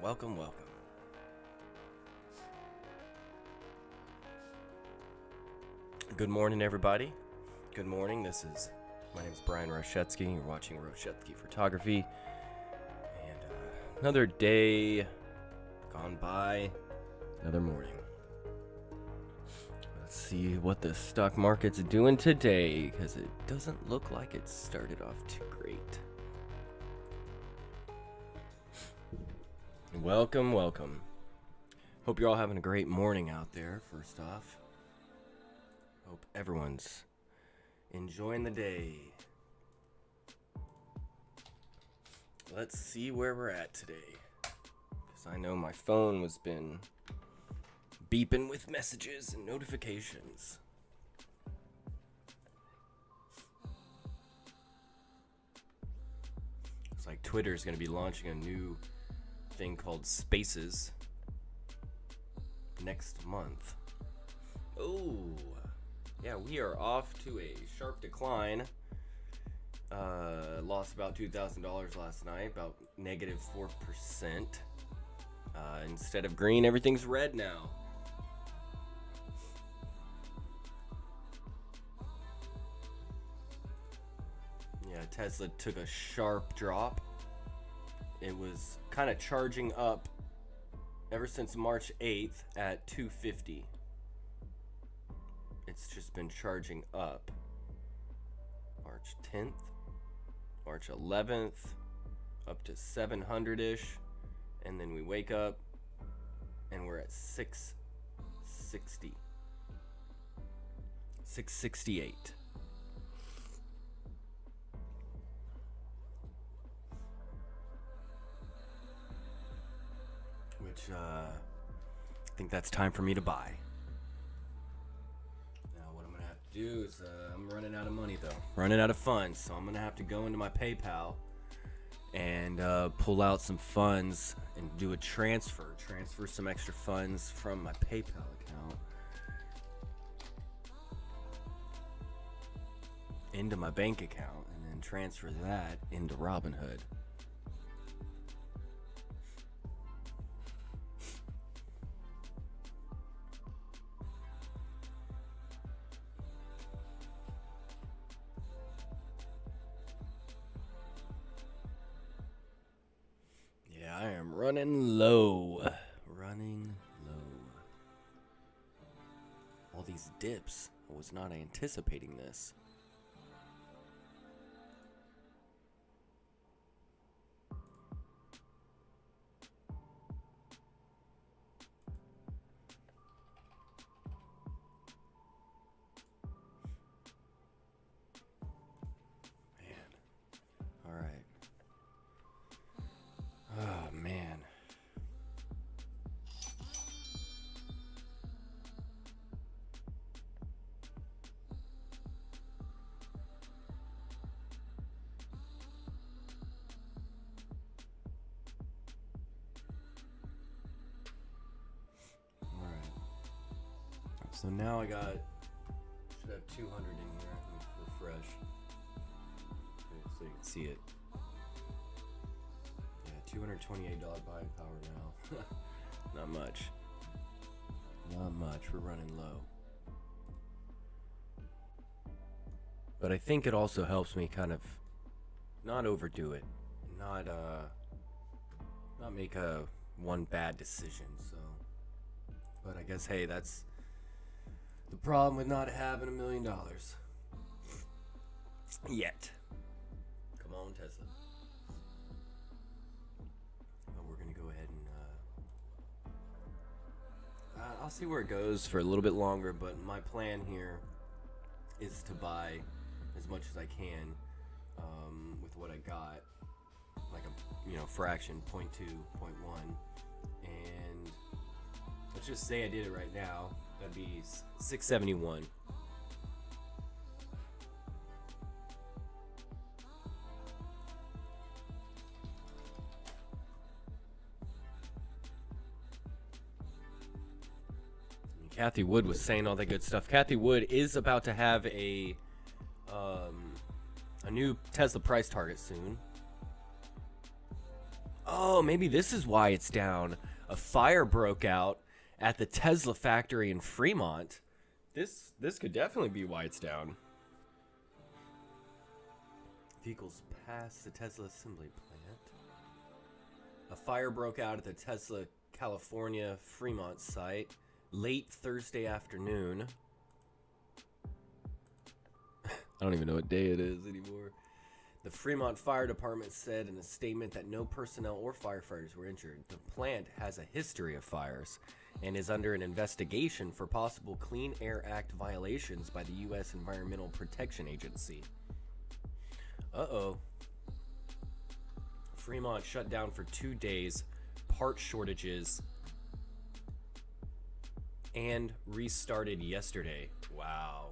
Welcome. Good morning, everybody. Good morning. My name is Brian Roschetzky. You're watching Roschetzky Photography. And another day gone by, another morning. Let's see what the stock market's doing today, because it doesn't look like it started off too great. Welcome. Hope you're all having a great morning out there, first off. Hope everyone's enjoying the day. Let's see where we're at today, because I know my phone has been beeping with messages and notifications. It's like Twitter's going to be launching a new thing called Spaces next month. Oh, yeah, we are off to a sharp decline. Lost about $2,000 last night, about negative 4%. Instead of green, everything's red now. Yeah, Tesla took a sharp drop. It was kind of charging up ever since March 8th at 250. It's just been charging up. March 10th, March 11th, up to 700-ish, and then we wake up and we're at 660. 668. Which, I think that's time for me to buy. Now, what I'm going to have to do is, I'm running out of money, though. Running out of funds, so I'm going to have to go into my PayPal and pull out some funds and do a transfer. Transfer some extra funds from my PayPal account into my bank account, and then transfer that into Robinhood. I am running low. All these dips. I was not anticipating this. Man. All right. Oh, man. All right. So now should have 200 in here. Let me refresh. Okay, so you can see it. $228 buying power now. Not much. We're running low. But I think it also helps me kind of not overdo it. Not make one bad decision. So, but I guess, hey, that's the problem with not having $1 million. Yet. Come on, Tesla. I'll see where it goes for a little bit longer, but my plan here is to buy as much as I can with what I got, like a fraction, 0.2, 0.1, and let's just say I did it right now. That'd be 671. Kathy Wood was saying all that good stuff. Kathy Wood is about to have a new Tesla price target soon. Oh, maybe this is why it's down. A fire broke out at the Tesla factory in Fremont. This could definitely be why it's down. Vehicles past the Tesla assembly plant. A fire broke out at the Tesla California Fremont site late Thursday afternoon. I don't even know what day it is anymore. The Fremont Fire Department said in a statement that no personnel or firefighters were injured. The plant has a history of fires and is under an investigation for possible Clean Air Act violations by the U.S. Environmental Protection Agency. Uh-oh. Fremont shut down for 2 days, part shortages, and restarted yesterday. Wow.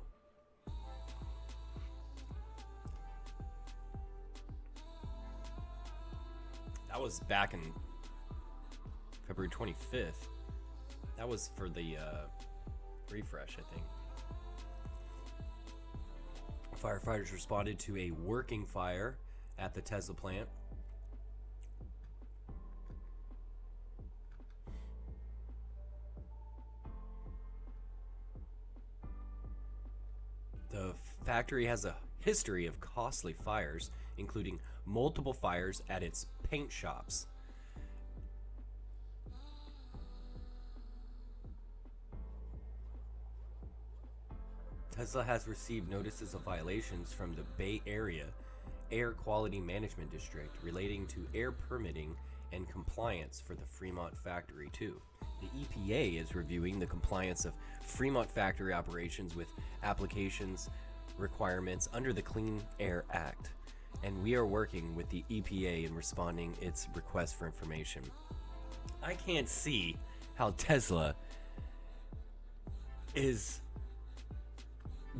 That was back in February 25th. That was for the refresh, I think. Firefighters responded to a working fire at the Tesla plant. The factory has a history of costly fires, including multiple fires at its paint shops. Tesla has received notices of violations from the Bay Area Air Quality Management District relating to air permitting and compliance for the Fremont factory too. The EPA is reviewing the compliance of Fremont factory operations with applications requirements under the Clean Air Act, and we are working with the EPA in responding its request for information. I can't see how Tesla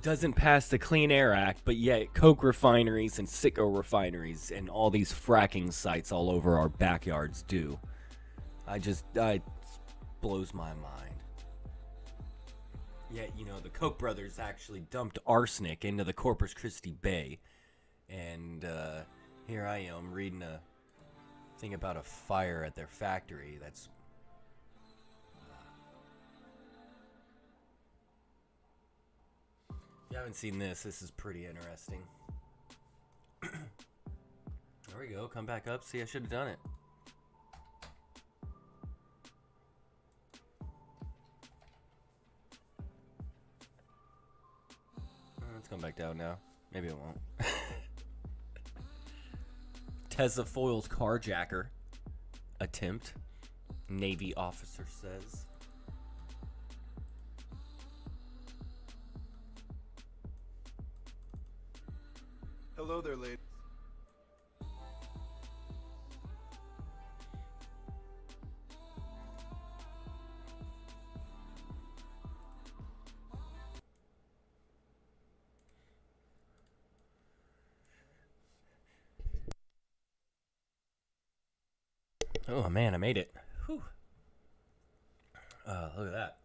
doesn't pass the Clean Air Act, but yet Coke refineries and Citgo refineries and all these fracking sites all over our backyards do. It blows my mind. Yet, the Koch brothers actually dumped arsenic into the Corpus Christi Bay. And here I am reading a thing about a fire at their factory. That's... If you haven't seen this is pretty interesting. There we go. Come back up. See, I should have done it. Let's come back down now. Maybe it won't. Tesla foils carjacker attempt, Navy officer says. Hello there, ladies. Oh man, I made it. Whew. Look at that.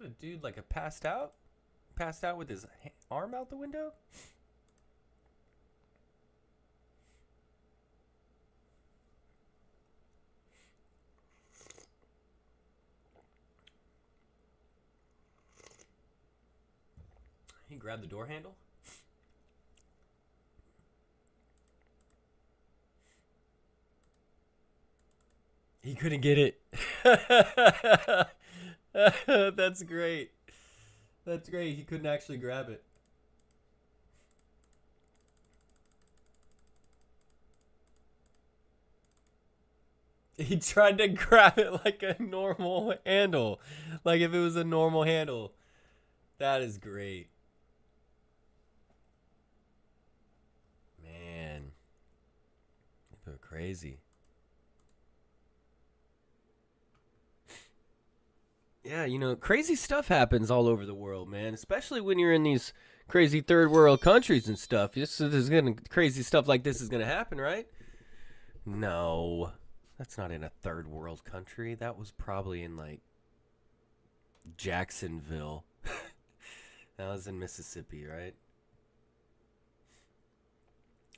Is a dude like passed out with his arm out the window? He grabbed the door handle? He couldn't get it. That's great. That's great. He couldn't actually grab it. He tried to grab it like a normal handle. Like if it was a normal handle. That is great. Man. People are crazy. Yeah, crazy stuff happens all over the world, man. Especially when you're in these crazy third world countries and stuff. This is gonna crazy stuff like this is gonna happen, right? No, that's not in a third world country. That was probably in like Jacksonville. That was in Mississippi, right?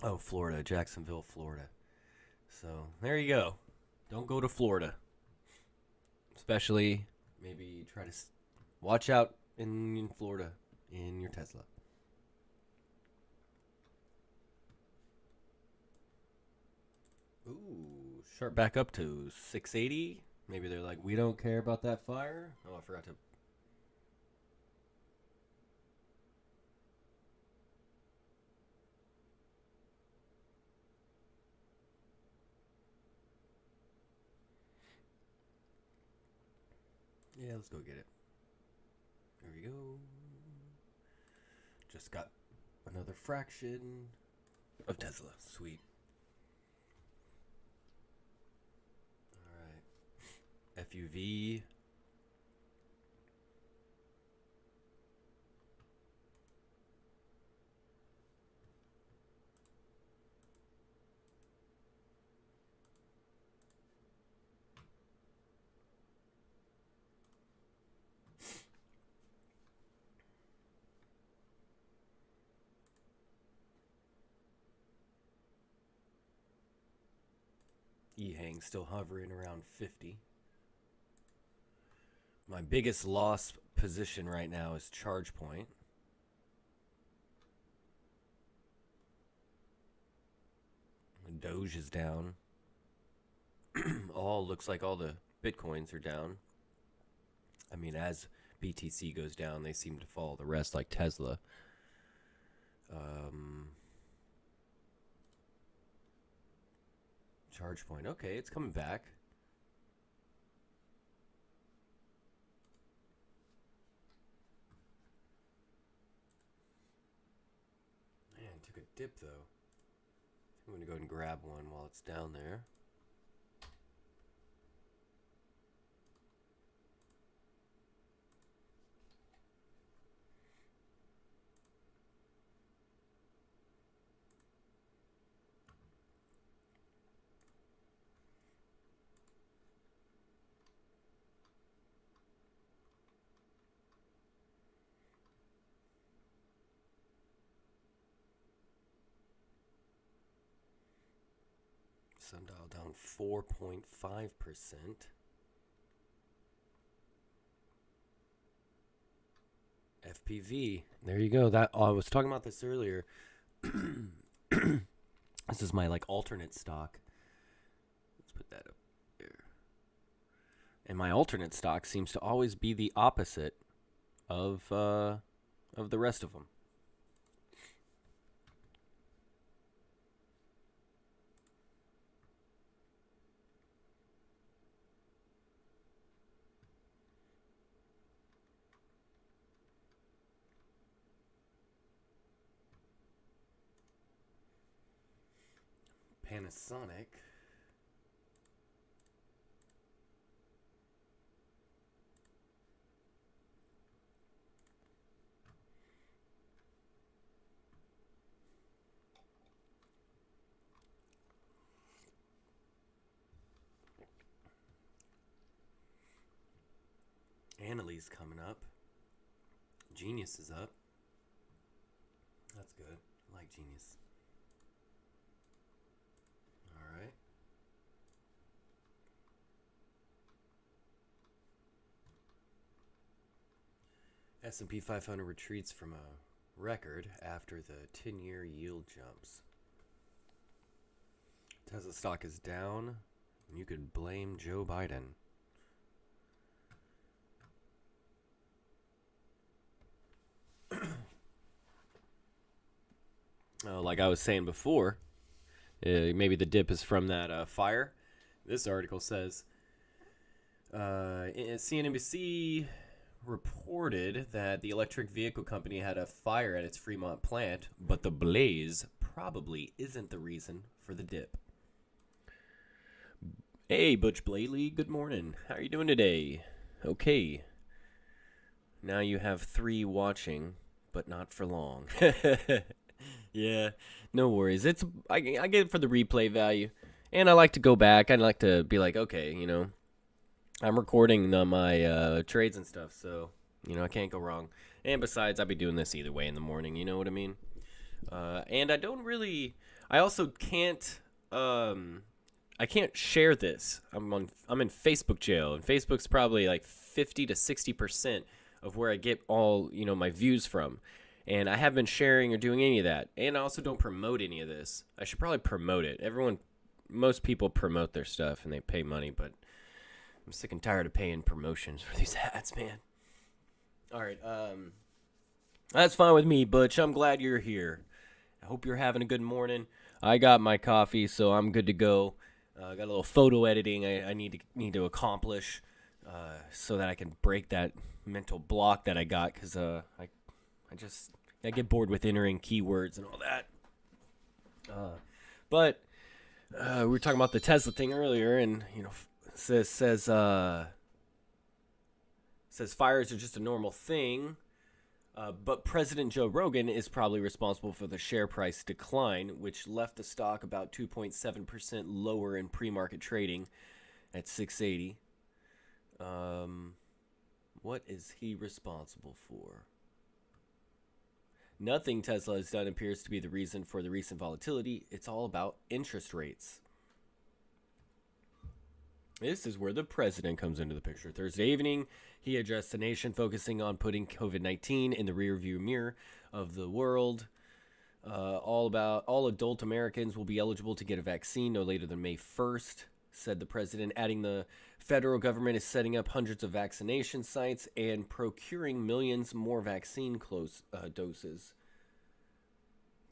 Oh, Florida, Jacksonville, Florida. So there you go. Don't go to Florida. Especially, maybe try to watch out in Florida in your Tesla. Ooh, sharp back up to 680. Maybe they're like, we don't care about that fire. Oh, I forgot to. Yeah, let's go get it. There we go. Just got another fraction of Tesla. Sweet. Alright. FUV. E-hang still hovering around 50. My biggest loss position right now is charge point. The Doge is down. Looks like all the Bitcoins are down. I mean, as BTC goes down, they seem to follow the rest like Tesla. Charge point. Okay, it's coming back. Man, took a dip though. I'm going to go ahead and grab one while it's down there. Sundial down 4.5%. FPV. There you go. That I was talking about this earlier. This is my like alternate stock. Let's put that up there. And my alternate stock seems to always be the opposite of the rest of them. Panasonic. Annalise coming up. Genius is up. That's good. I like Genius. Alright. S&P 500 retreats from a record after the 10-year yield jumps. Tesla stock is down, and you could blame Joe Biden. Like I was saying before, maybe the dip is from that fire. This article says CNBC reported that the electric vehicle company had a fire at its Fremont plant, but the blaze probably isn't the reason for the dip. Hey, Butch Blaley, good morning. How are you doing today? Okay. Now you have 3 watching. but not for long. Yeah, no worries. I get it for the replay value, and I like to go back. I like to be like, okay, I'm recording my trades and stuff, so I can't go wrong. And besides, I'll be doing this either way in the morning. You know what I mean? And I don't really. I also can't. I can't share this. I'm in Facebook jail, and Facebook's probably like 50 to 60% of where I get all my views from. And I haven't been sharing or doing any of that. And I also don't promote any of this. I should probably promote it. Most people promote their stuff and they pay money, but I'm sick and tired of paying promotions for these ads, man. All right, that's fine with me, Butch. I'm glad you're here. I hope you're having a good morning. I got my coffee, so I'm good to go. I got a little photo editing I need to accomplish so that I can break that mental block that I got, because I get bored with entering keywords and all that. But we were talking about the Tesla thing earlier, and says fires are just a normal thing. But President Joe Rogan is probably responsible for the share price decline, which left the stock about 2.7% lower in pre-market trading at 680. What is he responsible for? Nothing Tesla has done appears to be the reason for the recent volatility. It's all about interest rates. This is where the president comes into the picture. Thursday evening, he addressed the nation, focusing on putting COVID-19 in the rearview mirror of the world. All adult Americans will be eligible to get a vaccine no later than May 1st, said the president, adding the federal government is setting up hundreds of vaccination sites and procuring millions more vaccine doses.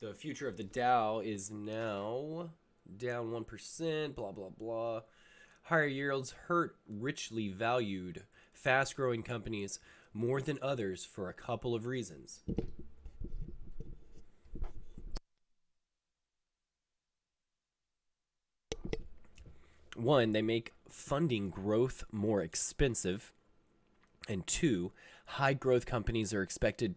The future of the Dow is now down 1%, blah, blah, blah. Higher yields hurt richly valued, fast-growing companies more than others for a couple of reasons. One, they make funding growth more expensive. And two, high growth companies are expected.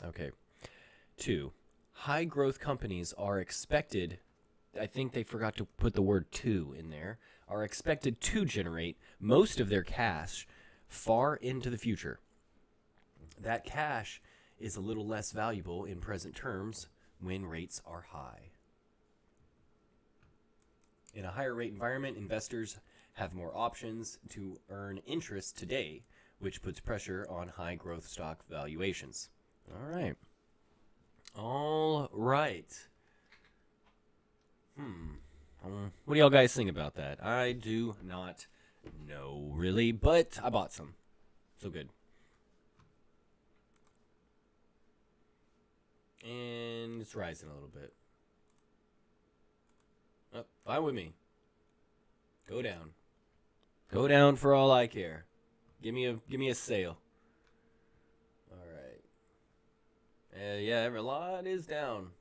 Okay. Two, high growth companies are expected. I think they forgot to put the word "to" in there. Are expected to generate most of their cash far into the future. That cash is a little less valuable in present terms when rates are high. In a higher rate environment, investors have more options to earn interest today, which puts pressure on high growth stock valuations. All right. What do y'all guys think about that? I do not know, really, but I bought some. So good. And it's rising a little bit. Oh, fine with me. Go down. Go down for all I care. Give me a sale. All right. Yeah, a lot is down.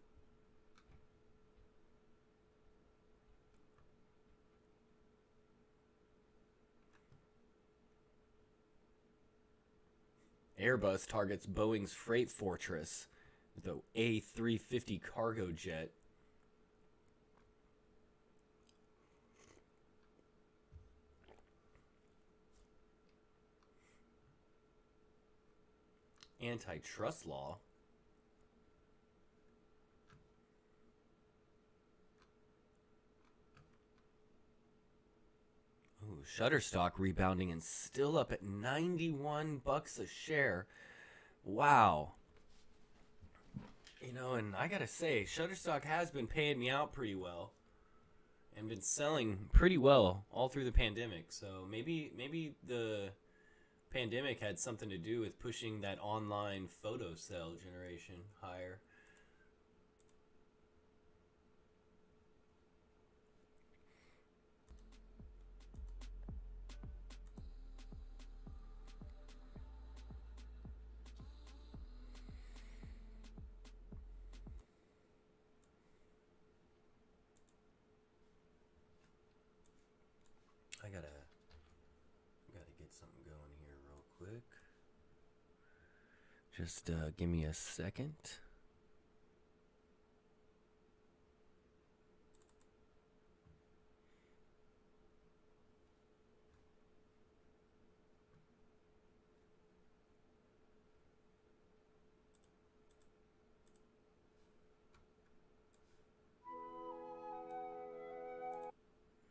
Airbus targets Boeing's freight fortress, the A350 cargo jet. Antitrust law. Ooh, Shutterstock rebounding and still up at $91 a share. Wow. And I gotta say, Shutterstock has been paying me out pretty well and been selling pretty well all through the pandemic. So maybe the pandemic had something to do with pushing that online photo cell generation higher. I gotta get something going here real quick. Just give me a second.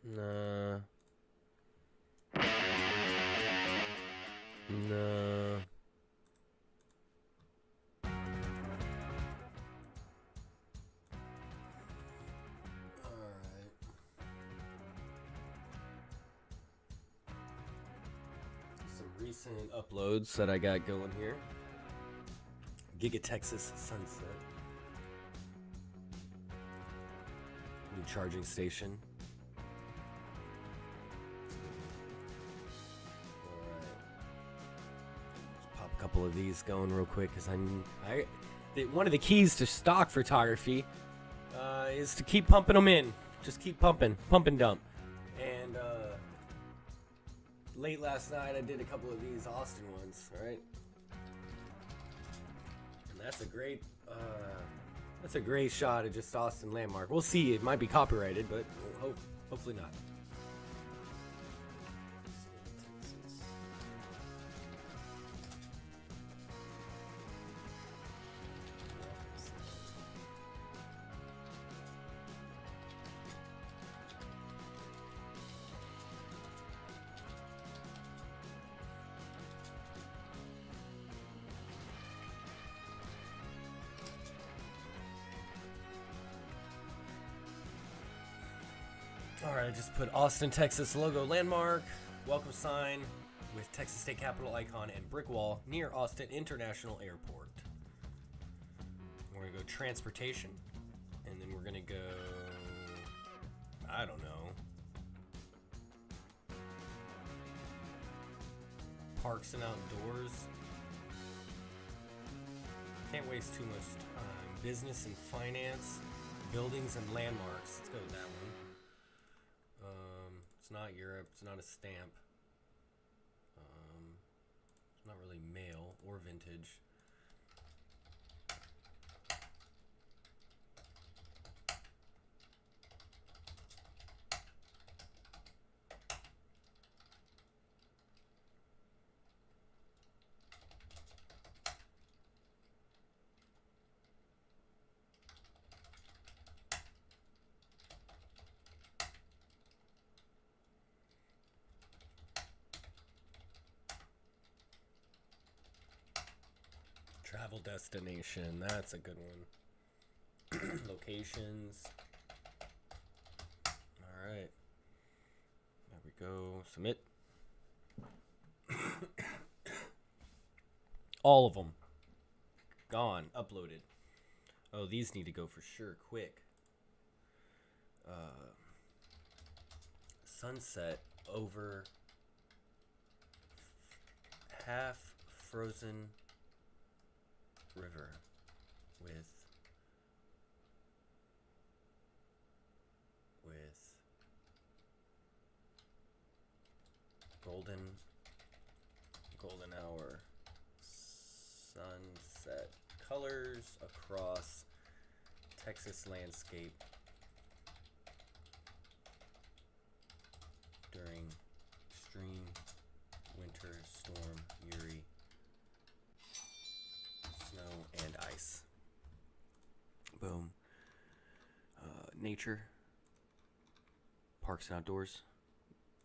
Nah. No. Alright. Some recent uploads that I got going here. Giga Texas Sunset. New charging station. Pop a couple of these going real quick because one of the keys to stock photography is to keep pumping them in. Just keep pumping, pump and dump. And late last night I did a couple of these Austin ones, right? And that's a great shot of just Austin landmark. We'll see. It might be copyrighted, but hopefully not. Alright, I just put Austin, Texas logo landmark, welcome sign with Texas State Capitol icon and brick wall near Austin International Airport. We're going to go transportation, and then we're going to go, I don't know, parks and outdoors. Can't waste too much time. Business and finance, buildings and landmarks. Let's go with that one. It's not Europe. It's not a stamp. It's not really mail or vintage. Travel destination, that's a good one. Locations. Alright. There we go. Submit. All of them. Gone. Uploaded. Oh, these need to go for sure. Quick. Sunset over half frozen river with golden hour sunset colors across Texas landscape during extreme winter storm Uri. Snow and ice. Boom. Nature. Parks and outdoors.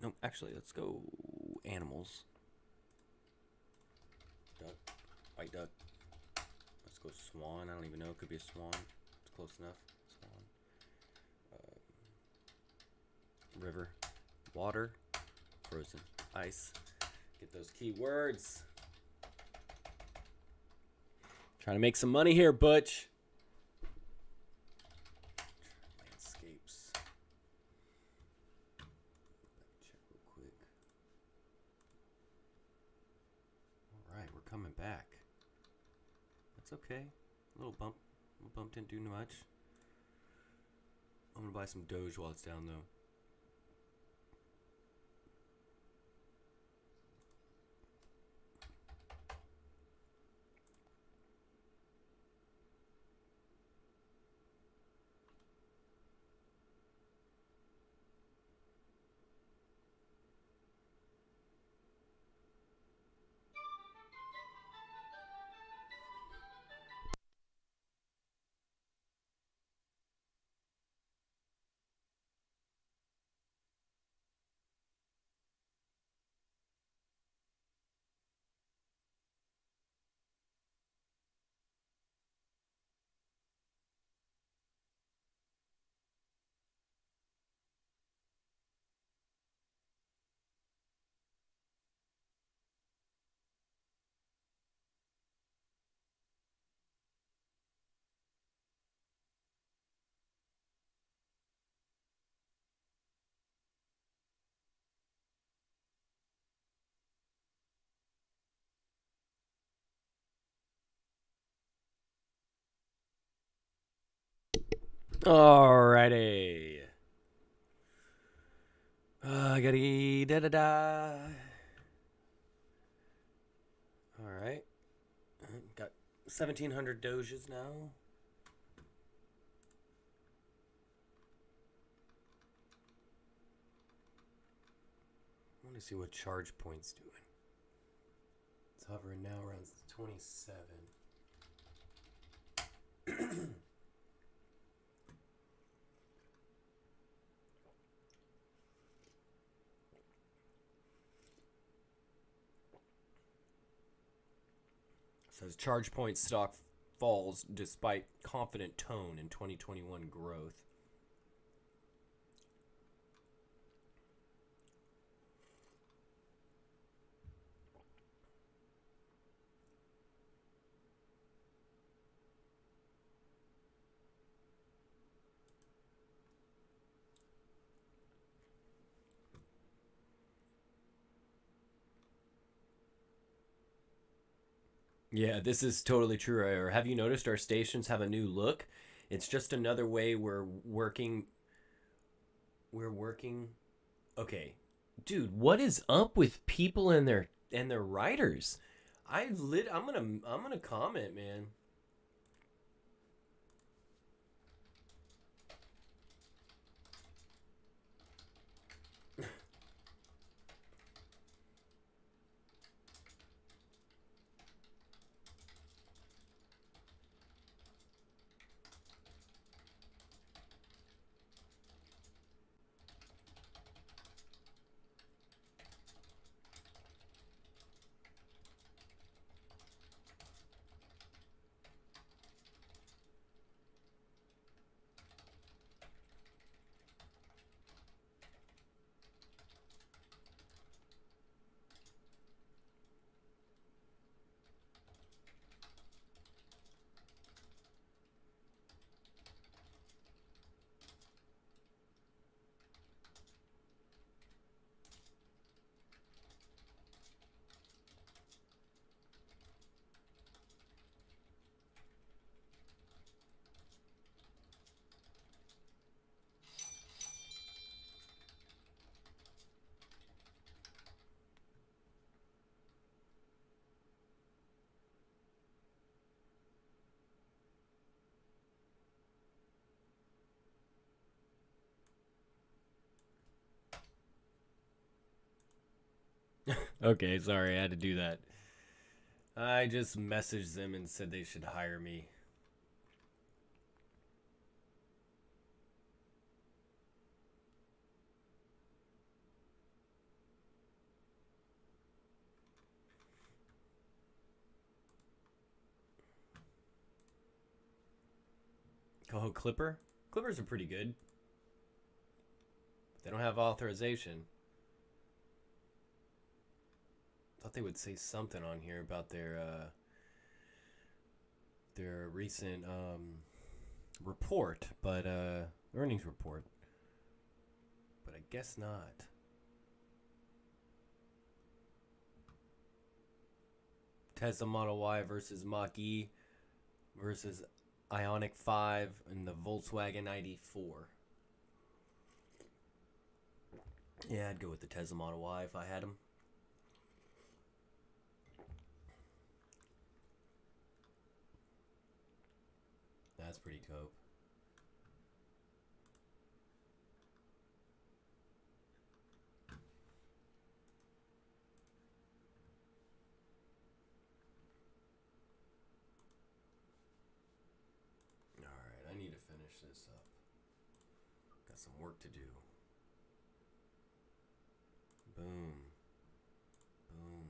No, actually, let's go animals. Duck. White duck. Let's go swan. I don't even know. It could be a swan. It's close enough. Swan. River. Water. Frozen. Ice. Get those keywords. Trying to make some money here, Butch. Landscapes. Check real quick. Alright, we're coming back. That's okay. A little bump. Didn't do much. I'm gonna buy some Doge while it's down though. Alrighty. Gotta da da da. Alright. Got 1,700 doges now. I want to see what charge point's doing. It's hovering now around 27. Says charge point stock falls despite confident tone in 2021 growth. Yeah, this is totally true. Or have you noticed our stations have a new look? It's just another way we're working. We're working. Okay, dude, what is up with people and their writers? I'm gonna comment, man. Okay, sorry, I had to do that. I just messaged them and said they should hire me. Oh, Clipper? Clippers are pretty good. But they don't have authorization. Thought they would say something on here about their recent report, but earnings report. But I guess not. Tesla Model Y versus Mach E versus Ioniq 5 and the Volkswagen ID4. Yeah, I'd go with the Tesla Model Y if I had them. That's pretty dope. Alright, I need to finish this up. Got some work to do. Boom. Boom.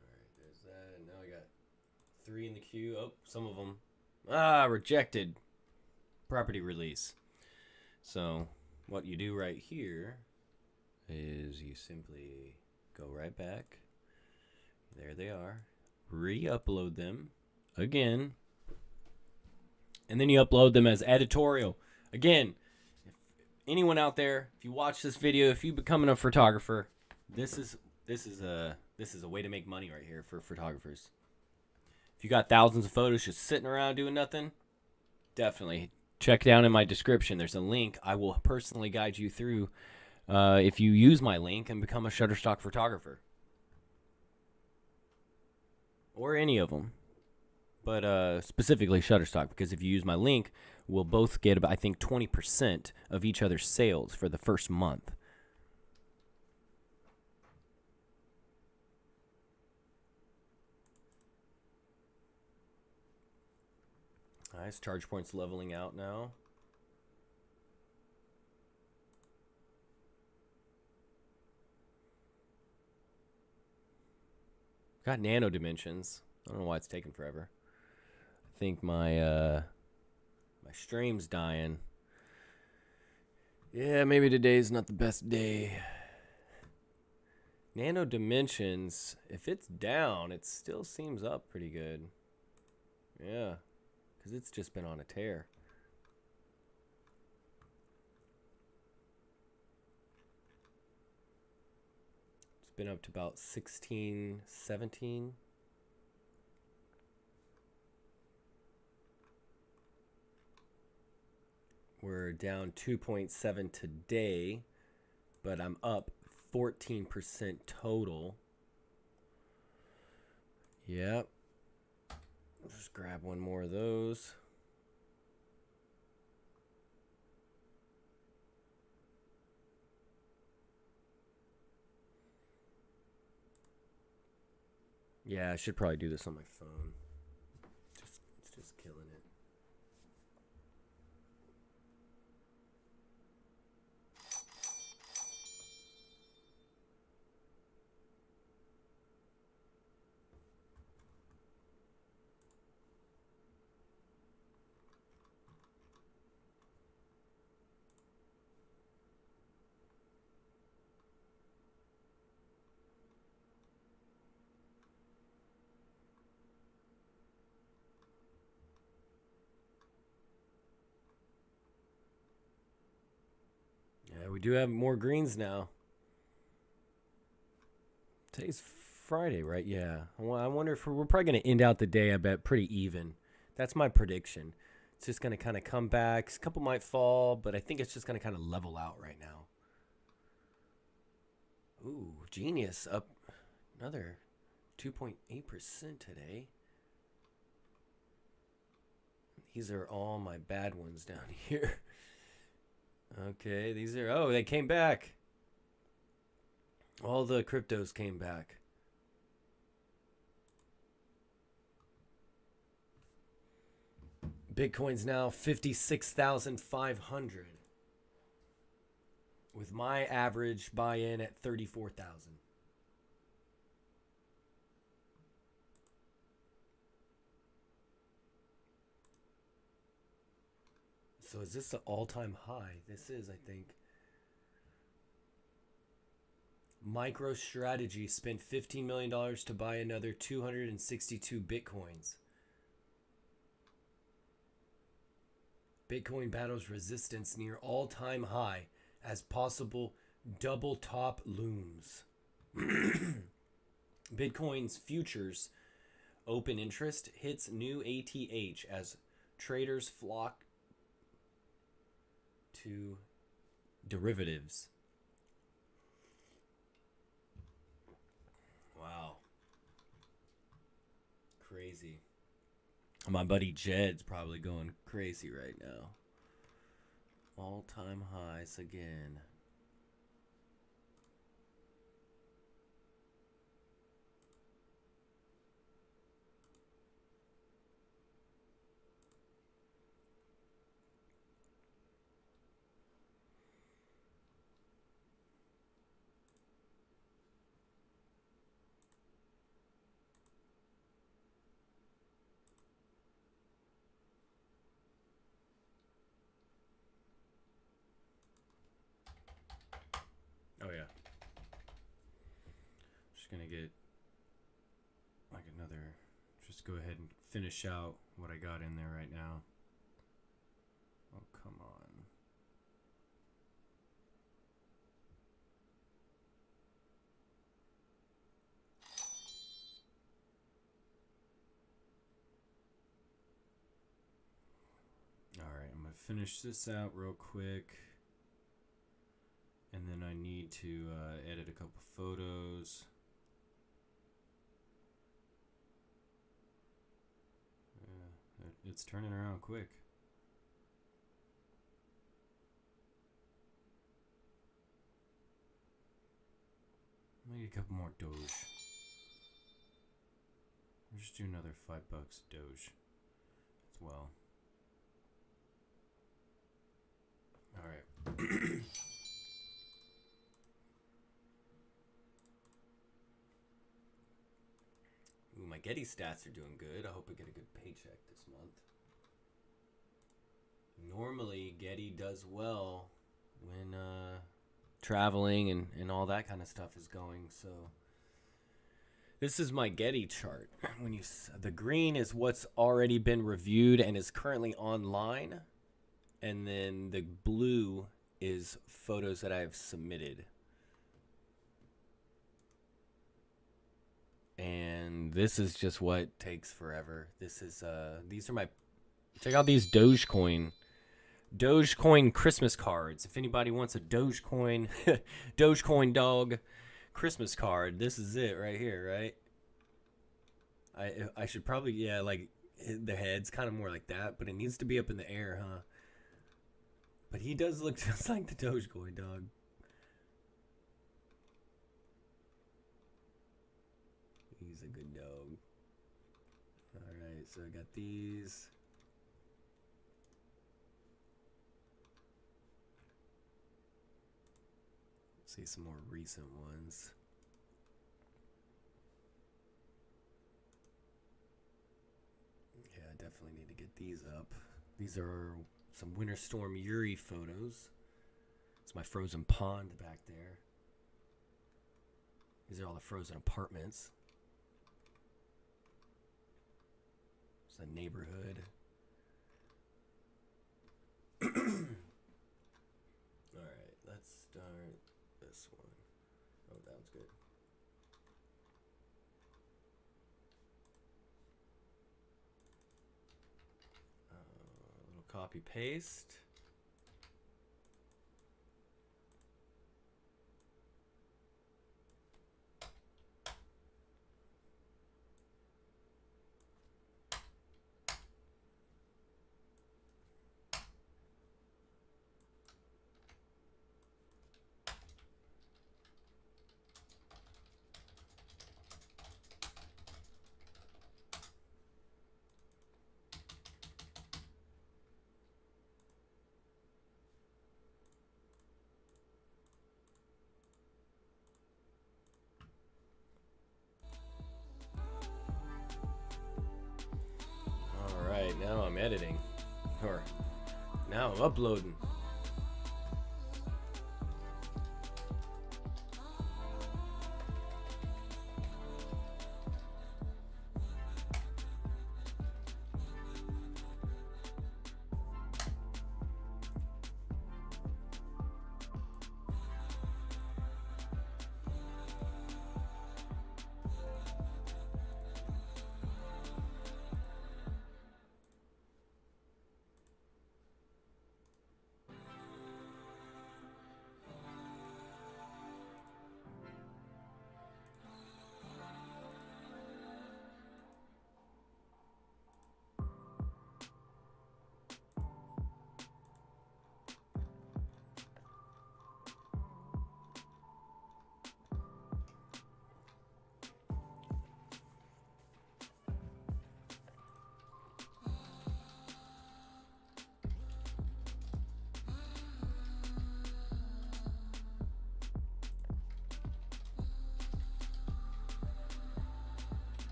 Alright, there's that. Now I got 3 in the queue. Oh, some of them. Rejected. Property release. So, what you do right here is you simply go right back. There they are. Re-upload them again. And then you upload them as editorial. Again, if anyone out there, if you watch this video, if you're becoming a photographer, This is a way to make money right here for photographers. If you got thousands of photos just sitting around doing nothing, definitely check down in my description. There's a link. I will personally guide you through if you use my link and become a Shutterstock photographer. Or any of them. But specifically Shutterstock, because if you use my link, we'll both get about, I think, 20% of each other's sales for the first month. Nice. Charge points leveling out now. Got nano dimensions. I don't know why it's taking forever. I think my my stream's dying. Yeah, maybe today's not the best day. Nano dimensions, if it's down, it still seems up pretty good. Yeah, because it's just been on a tear. It's been up to about 16, 17. We're down 2.7 today, but I'm up 14% total. Yep. Just grab one more of those. Yeah, I should probably do this on my phone. It's just killing it. Yeah, we do have more greens now. Today's Friday, right? Yeah. I wonder if we're probably going to end out the day, I bet, pretty even. That's my prediction. It's just going to kind of come back. A couple might fall, but I think it's just going to kind of level out right now. Ooh, genius. Up another 2.8% today. These are all my bad ones down here. Okay, these are... Oh, they came back. All the cryptos came back. Bitcoin's now 56,500. With my average buy-in at 34,000. So is this the all-time high? This is, I think. MicroStrategy spent $15 million to buy another 262 Bitcoins. Bitcoin battles resistance near all-time high as possible double top looms. Bitcoin's futures open interest hits new ATH as traders flock to derivatives. Wow. Crazy. My buddy Jed's probably going crazy right now. All-time highs again. Oh yeah. Just gonna get like another, just go ahead and finish out what I got in there right now. Oh, come on. finish this out real quick. And then I need to edit a couple photos. It's turning around quick. Maybe a couple more Doge. I'll just do another $5 Doge as well. Alright. Ooh, my Getty stats are doing good. I hope I get a good paycheck this month. Normally, Getty does well when traveling and all that kind of stuff is going. So this is my Getty chart. When the green is what's already been reviewed and is currently online, and then the blue is photos that I've submitted. And this is just what takes forever. This is these are my, check out these Dogecoin Christmas cards. If anybody wants a Dogecoin Dogecoin dog Christmas card, this is it right here, right? I should probably, yeah, like the head's kind of more like that, but it needs to be up in the air, huh? But he does look just like the Dogecoin dog. He's a good dog. Alright, so I got these. See some more recent ones. Yeah, I definitely need to get these up. These are some Winter Storm Uri photos. It's my frozen pond back there. These are all the frozen apartments. It's a neighborhood. Alright, let's start this one. Oh, that one's good. A little copy paste. Alright, now I'm editing. Or now I'm uploading.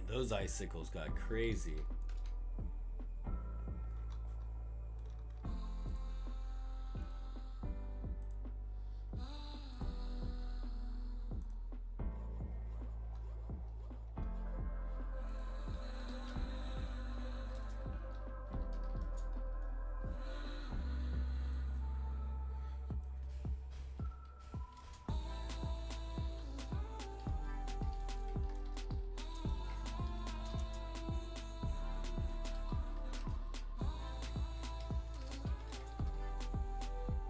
Those icicles got crazy.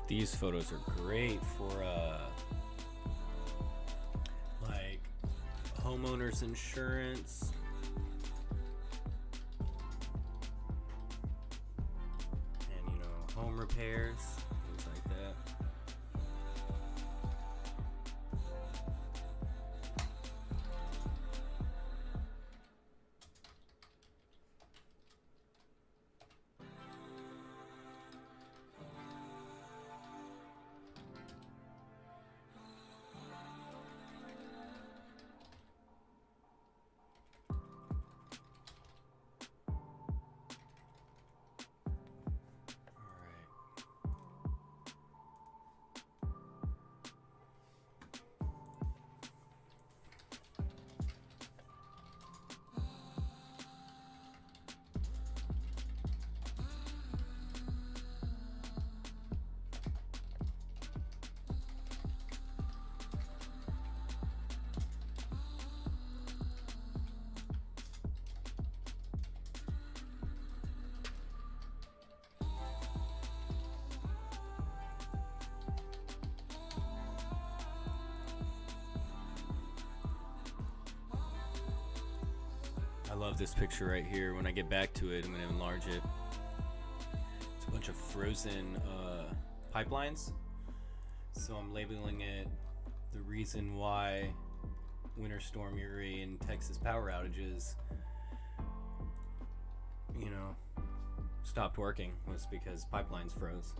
These photos are great for like homeowners insurance. And you know, home repairs, things like that. I love this picture right here. When I get back to it, I'm going to enlarge it. It's a bunch of frozen pipelines. So I'm labeling it the reason why Winter Storm Uri and Texas power outages, you know, stopped working was because pipelines froze.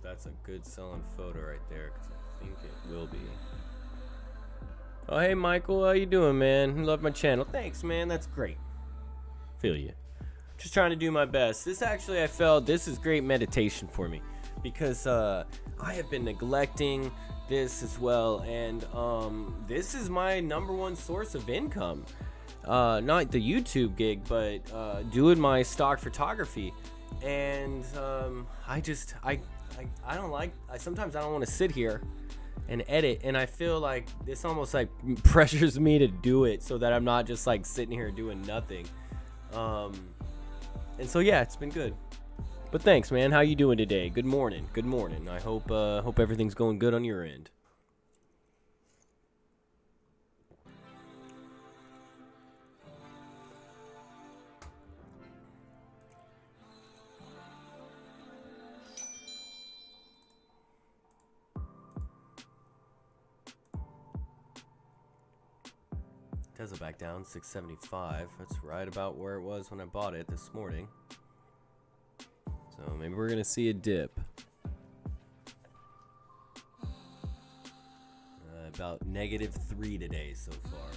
That's a good selling photo right there, because I think it will be. Oh, hey, Michael. How you doing, man? Love my channel. Thanks, man. That's great. Feel you. Just trying to do my best. This actually, I felt this is great meditation for me because I have been neglecting this as well, and this is my #1 source of income. Not the YouTube gig, but doing my stock photography. And I don't like, sometimes I don't want to sit here and edit, and I feel like this almost like pressures me to do it so that I'm not just like sitting here doing nothing. And so yeah, it's been good. But thanks, man. How you doing today? Good morning. Good morning. I hope everything's going good on your end. Tesla back down 675. That's right about where it was when I bought it this morning. So maybe we're gonna see a dip. About -3 today so far.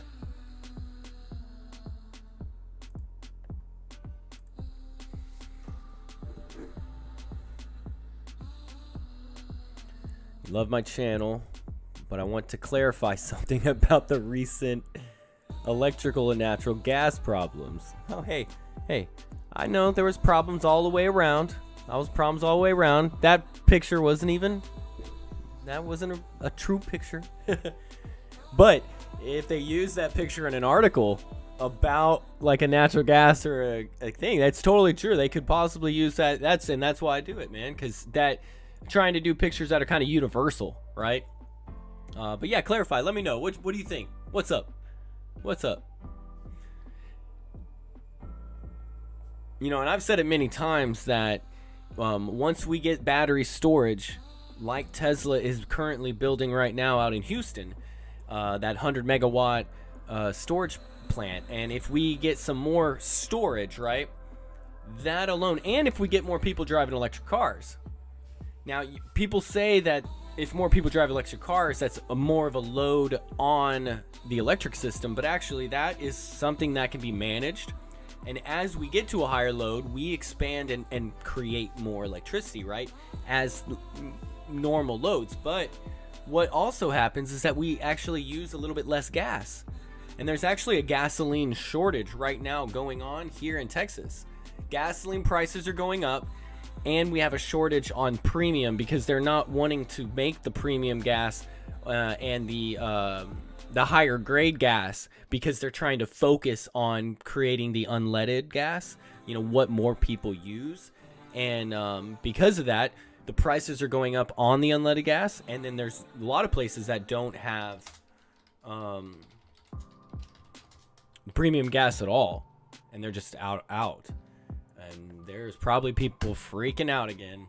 Love my channel, but I want to clarify something about the recent electrical and natural gas problems. Oh, hey, I know there was problems all the way around. That picture wasn't even, that wasn't a true picture. But if they use that picture in an article about like a natural gas or a thing, that's totally true. They could possibly use that. That's why I do it, man, because that trying to do pictures that are kind of universal, right? But yeah, clarify. Let me know. What do you think? What's up? You know, and I've said it many times that once we get battery storage, like Tesla is currently building right now out in Houston, that 100 megawatt storage plant, and if we get some more storage, right, that alone, and if we get more people driving electric cars. Now, people say that if more people drive electric cars, that's more of a load on the electric system, but actually that is something that can be managed. And as we get to a higher load, we expand and create more electricity, right, as normal loads. But what also happens is that we actually use a little bit less gas. And there's actually a gasoline shortage right now going on here in Texas. Gasoline prices are going up. And we have a shortage on premium because they're not wanting to make the premium gas and the higher grade gas because they're trying to focus on creating the unleaded gas, you know, what more people use. And because of that, the prices are going up on the unleaded gas. And then there's a lot of places that don't have premium gas at all. And they're just out. And there's probably people freaking out again.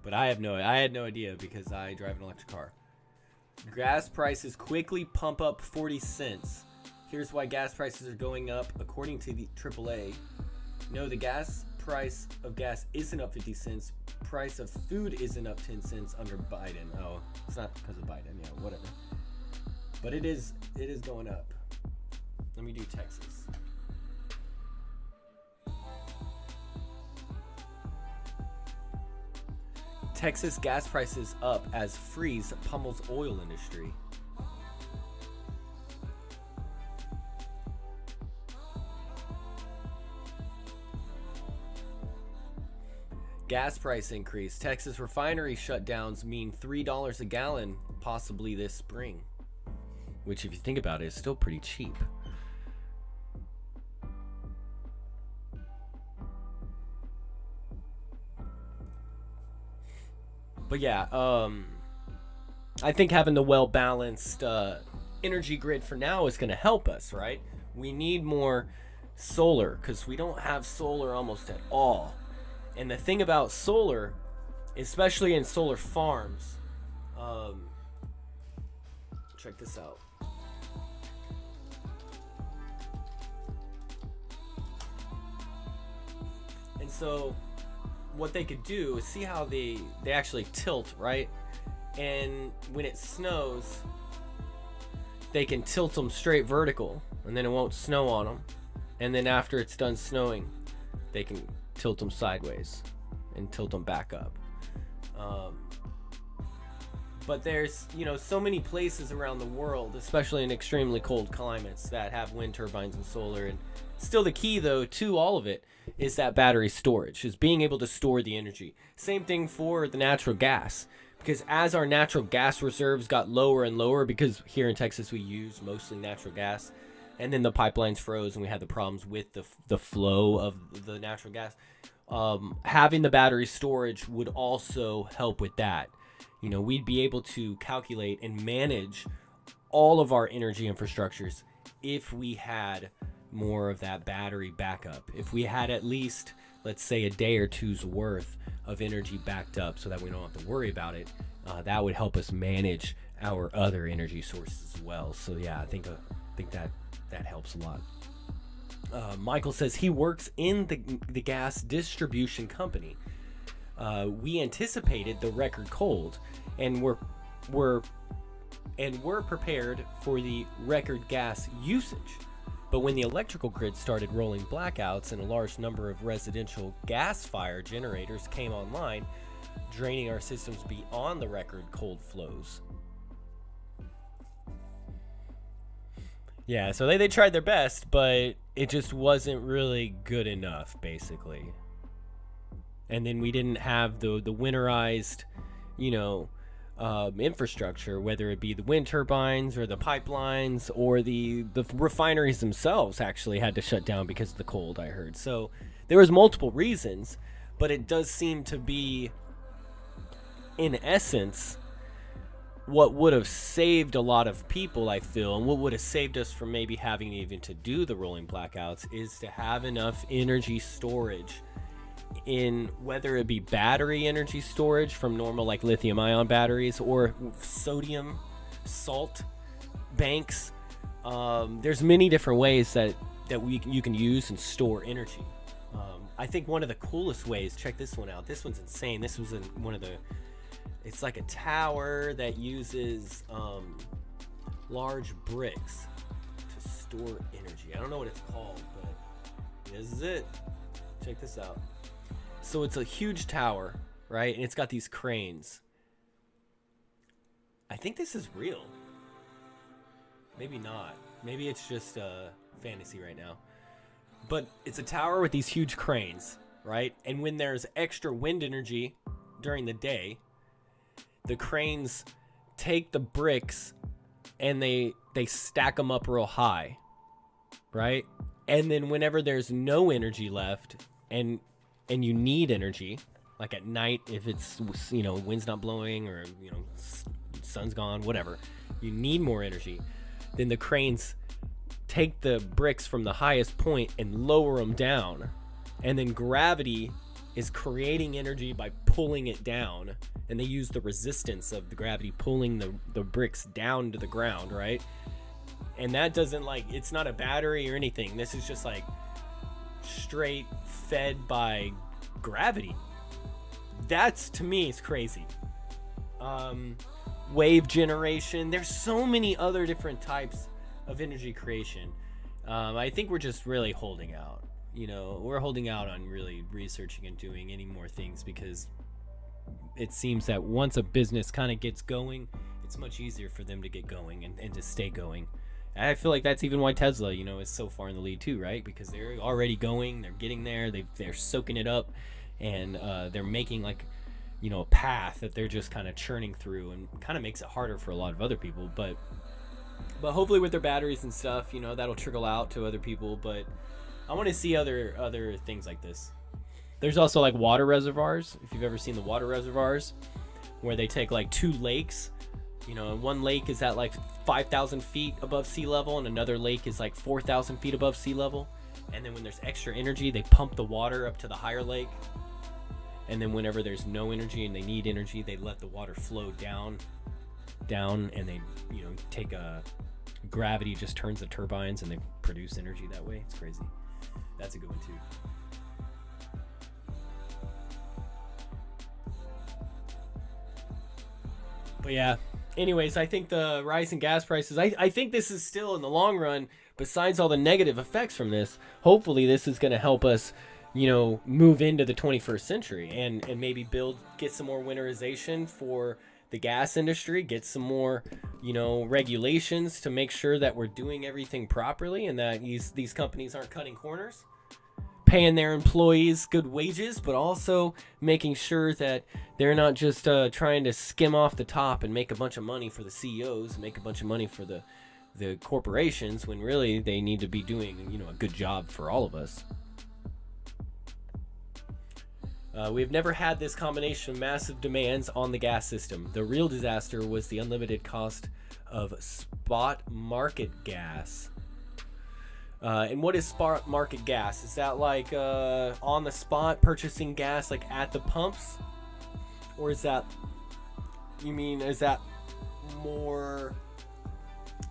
But I had no idea because I drive an electric car. Gas prices quickly pump up 40 cents. Here's why gas prices are going up according to the AAA. No, the gas price of gas isn't up 50 cents. Price of food isn't up 10 cents under Biden. Oh, it's not because of Biden. Yeah, whatever. But it is going up. Let me do Texas. Texas gas prices up as freeze pummels oil industry. Gas price increase. Texas refinery shutdowns mean $3 a gallon possibly this spring. Which, if you think about it, is still pretty cheap. But yeah, I think having the well-balanced energy grid for now is going to help us, right? We need more solar because we don't have solar almost at all. And the thing about solar, especially in solar farms, check this out. And so what they could do is see how they actually tilt, right? And when it snows, they can tilt them straight vertical, and then it won't snow on them. And then after it's done snowing, they can tilt them sideways and tilt them back up. But there's, so many places around the world, especially in extremely cold climates, that have wind turbines and solar. And still the key, though, to all of it is that battery storage, is being able to store the energy. Same thing for the natural gas. Because as our natural gas reserves got lower and lower, because here in Texas we use mostly natural gas, and then the pipelines froze and we had the problems with the flow of the natural gas, having the battery storage would also help with that. We'd be able to calculate and manage all of our energy infrastructures if we had more of that battery backup. If we had at least, let's say, a day or two's worth of energy backed up so that we don't have to worry about it, that would help us manage our other energy sources as well. So yeah, I think that helps a lot. Michael says he works in the gas distribution company. We anticipated the record cold, and we're prepared for the record gas usage. But when the electrical grid started rolling blackouts and a large number of residential gas-fired generators came online, draining our systems beyond the record cold flows. Yeah, so they tried their best, but it just wasn't really good enough, basically. And then we didn't have the winterized, infrastructure, whether it be the wind turbines or the pipelines or the refineries themselves actually had to shut down because of the cold, I heard. So there was multiple reasons, but it does seem to be, in essence, what would have saved a lot of people, I feel, and what would have saved us from maybe having even to do the rolling blackouts, is to have enough energy storage in, whether it be battery energy storage from normal like lithium ion batteries or sodium salt banks. There's many different ways that you can use and store energy. I think one of the coolest ways, check this one out. This one's insane. This was in one of the, it's like a tower that uses large bricks to store energy. I don't know what it's called, but this is it. Check this out. So it's a huge tower, right? And it's got these cranes. I think this is real. Maybe not. Maybe it's just fantasy right now. But it's a tower with these huge cranes, right? And when there's extra wind energy during the day, the cranes take the bricks and they stack them up real high, right? And then whenever there's no energy left and you need energy, like at night, if it's, wind's not blowing or, sun's gone, whatever, you need more energy, then the cranes take the bricks from the highest point and lower them down. And then gravity is creating energy by pulling it down. And they use the resistance of the gravity pulling the bricks down to the ground, right? And that doesn't, it's not a battery or anything. This is just straight fed by gravity. That's, to me, is crazy. Wave generation. There's so many other different types of energy creation. I think we're just really holding out. We're holding out on really researching and doing any more things, because it seems that once a business kind of gets going, it's much easier for them to get going and to stay going. I feel like that's even why Tesla, is so far in the lead too, right? Because they're already going, they're getting there, they're soaking it up, and they're making a path that they're just kind of churning through, and kind of makes it harder for a lot of other people. But hopefully with their batteries and stuff, that'll trickle out to other people. But I want to see other things like this. There's also water reservoirs, if you've ever seen the water reservoirs, where they take two lakes. And one lake is at 5,000 feet above sea level, and another lake is 4,000 feet above sea level. And then when there's extra energy, they pump the water up to the higher lake. And then whenever there's no energy and they need energy, they let the water flow down, and they, take gravity just turns the turbines and they produce energy that way. It's crazy. That's a good one too. But yeah, anyways, I think the rise in gas prices, I think this is still in the long run, besides all the negative effects from this, hopefully this is going to help us, move into the 21st century and maybe get some more winterization for the gas industry, get some more, regulations to make sure that we're doing everything properly and that these companies aren't cutting corners, paying their employees good wages, but also making sure that they're not just trying to skim off the top and make a bunch of money for the CEOs, make a bunch of money for the corporations, when really they need to be doing, a good job for all of us. We've never had this combination of massive demands on the gas system. The real disaster was the unlimited cost of spot market gas. And what is spot market gas? Is that like on the spot purchasing gas like at the pumps? Or is that more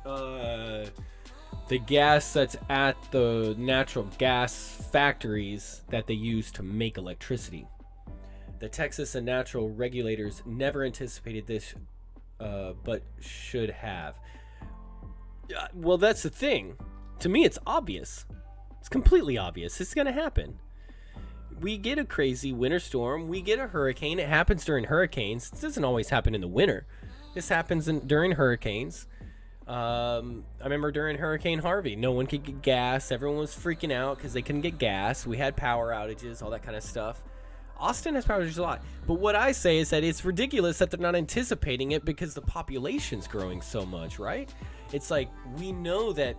the gas that's at the natural gas factories that they use to make electricity? The Texas and natural regulators never anticipated this, but should have. Well, that's the thing. To me, it's obvious. It's completely obvious. It's going to happen. We get a crazy winter storm. We get a hurricane. It happens during hurricanes. It doesn't always happen in the winter. This happens during hurricanes. I remember during Hurricane Harvey, no one could get gas. Everyone was freaking out because they couldn't get gas. We had power outages, all that kind of stuff. Austin has power outages a lot. But what I say is that it's ridiculous that they're not anticipating it because the population's growing so much, right? It's like we know that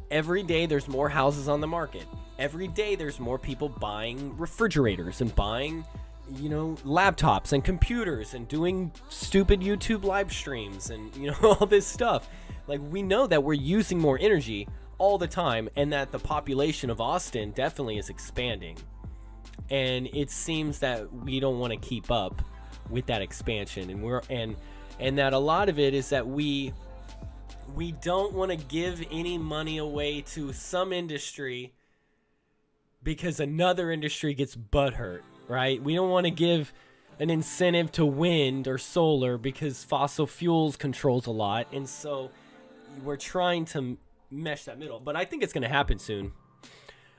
every day there's more houses on the market. Every day there's more people buying refrigerators and buying, laptops and computers and doing stupid YouTube live streams and, all this stuff. Like, we know that we're using more energy all the time and that the population of Austin definitely is expanding. And it seems that we don't want to keep up with that expansion. And that a lot of it is that we don't want to give any money away to some industry because another industry gets butthurt, right? We don't want to give an incentive to wind or solar because fossil fuels controls a lot. And so we're trying to mesh that middle. But I think it's going to happen soon.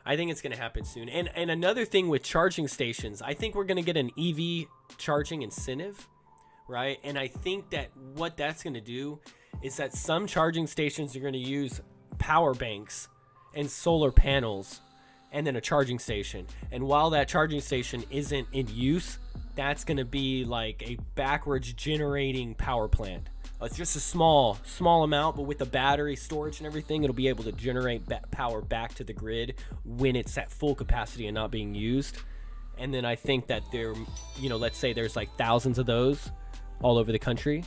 And another thing with charging stations, I think we're going to get an EV charging incentive, right? And I think that what that's going to do is that some charging stations are going to use power banks and solar panels and then a charging station. And while that charging station isn't in use, that's going to be like a backwards generating power plant. It's just a small amount, but with the battery storage and everything, it'll be able to generate power back to the grid when it's at full capacity and not being used. And then I think that let's say there's like thousands of those all over the country.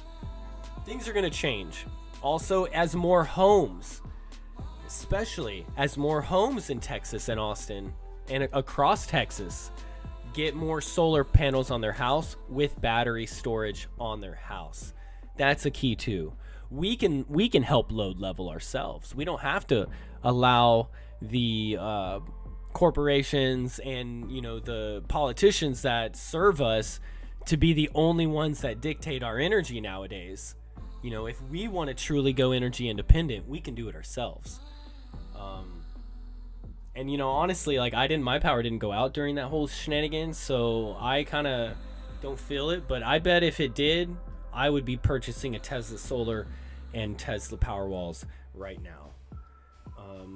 Things are going to change. Also, as more homes, especially as more homes in Texas and Austin and across Texas, get more solar panels on their house with battery storage on their house. That's a key too. We can help load level ourselves. We don't have to allow the corporations and the politicians that serve us to be the only ones that dictate our energy nowadays. If we want to truly go energy independent, we can do it ourselves. And honestly, like my power didn't go out during that whole shenanigans, so I kind of don't feel it. But I bet if it did, I would be purchasing a Tesla solar and Tesla Powerwalls right now.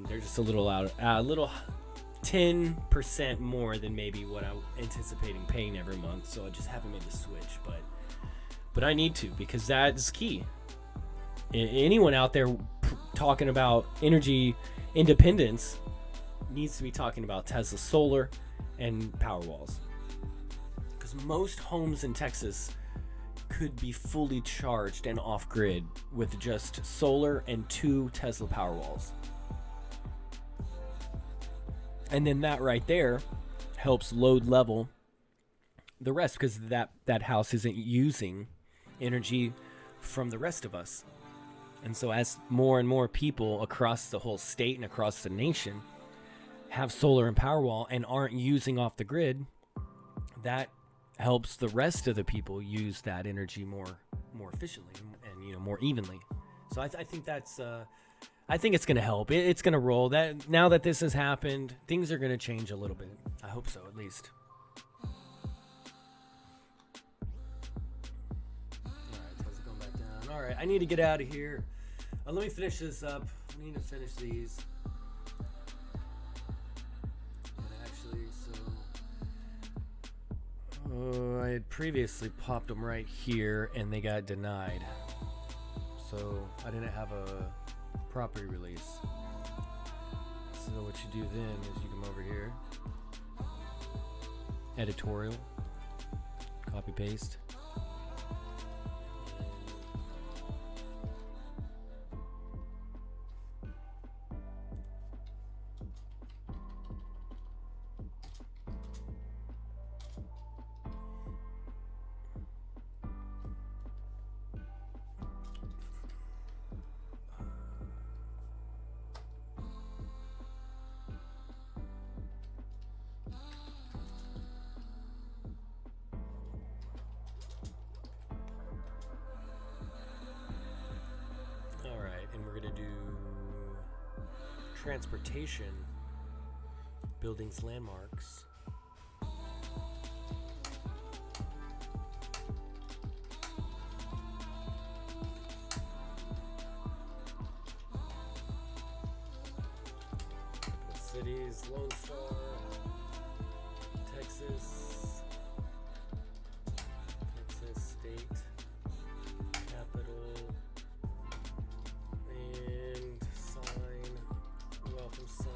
They're just a little 10% more than maybe what I'm anticipating paying every month. So I just haven't made the switch, but I need to, because that is key. Anyone out there talking about energy independence needs to be talking about Tesla solar and Powerwalls, because most homes in Texas could be fully charged and off-grid with just solar and 2 Tesla Powerwalls. And then that right there helps load level the rest, because that house isn't using energy from the rest of us. And so as more and more people across the whole state and across the nation have solar and Powerwall and aren't using off the grid, that helps the rest of the people use that energy more efficiently and more evenly. So I think that's I think it's gonna help. It's gonna roll. That now that this has happened, things are gonna change a little bit. I hope so, at least. All right, how's it going back down? All right, I need to get out of here. Let me finish this up. I need to finish these. I had previously popped them right here and they got denied, so I didn't have a property release. So what you do then is you come over here, editorial, copy paste. Transportation, buildings, landmarks. Cities, Lone Star, Texas, State, Capital, and sign, welcome sign.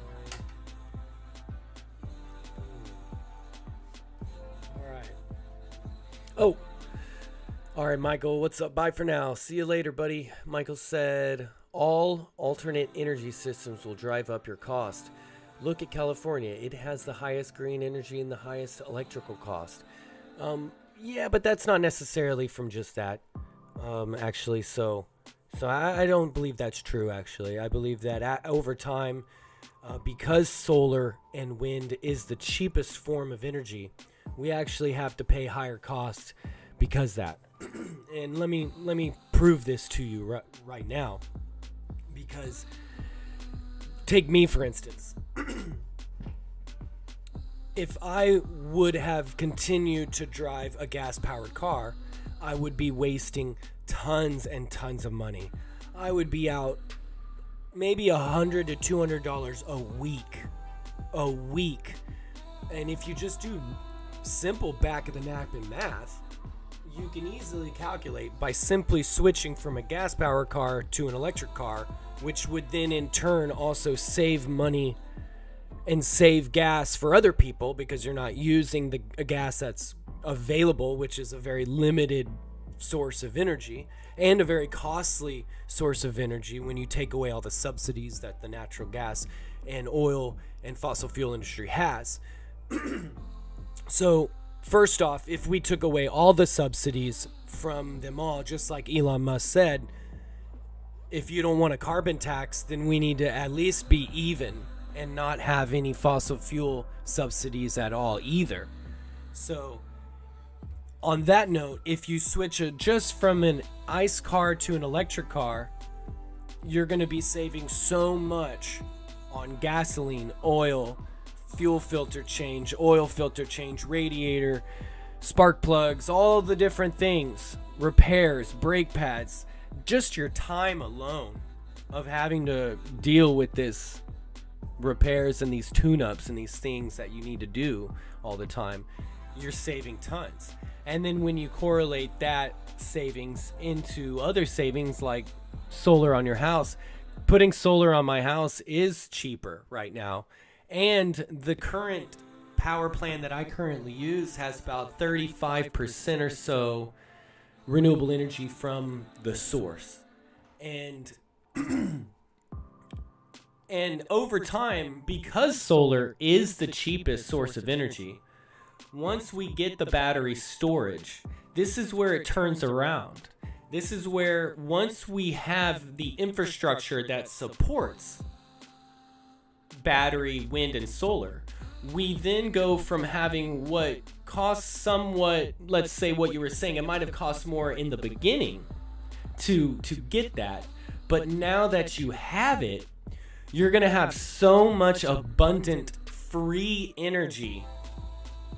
Alright. Oh! Alright, Michael, what's up? Bye for now. See you later, buddy. Michael said, all alternate energy systems will drive up your cost. Look at California. It has the highest green energy and the highest electrical cost. Yeah, but that's not necessarily from just that, actually. So I don't believe that's true, actually. I believe that over time, because solar and wind is the cheapest form of energy, we actually have to pay higher costs because that. And let me prove this to you right now. Because take me, for instance. If I would have continued to drive a gas-powered car, I would be wasting tons and tons of money. I would be out maybe $100 to $200 a week. And if you just do simple back-of-the-napkin math, you can easily calculate by simply switching from a gas-powered car to an electric car, which would then in turn also save money and save gas for other people because you're not using the gas that's available, which is a very limited source of energy and a very costly source of energy when you take away all the subsidies that the natural gas and oil and fossil fuel industry has. So first off, if we took away all the subsidies from them all, just like Elon Musk said, if you don't want a carbon tax, then we need to at least be even and not have any fossil fuel subsidies at all either. So on that note, if you switch just from an ICE car to an electric car, you're going to be saving so much on gasoline, oil, fuel filter change, oil filter change, radiator, spark plugs, all the different things, repairs, brake pads, just your time alone of having to deal with this repairs and these tune-ups and these things that you need to do all the time, you're saving tons. And then when you correlate that savings into other savings like solar on your house, putting solar on my house is cheaper right now. And the current power plan that I currently use has about 35% or so renewable energy from the source. And over time, because solar is the cheapest source of energy, once we get the battery storage, this is where it turns around. This is where once we have the infrastructure that supports battery, wind, and solar, we then go from having what costs somewhat, let's say what you were saying, it might have cost more in the beginning, to get that. But now that you have it, you're going to have so much abundant free energy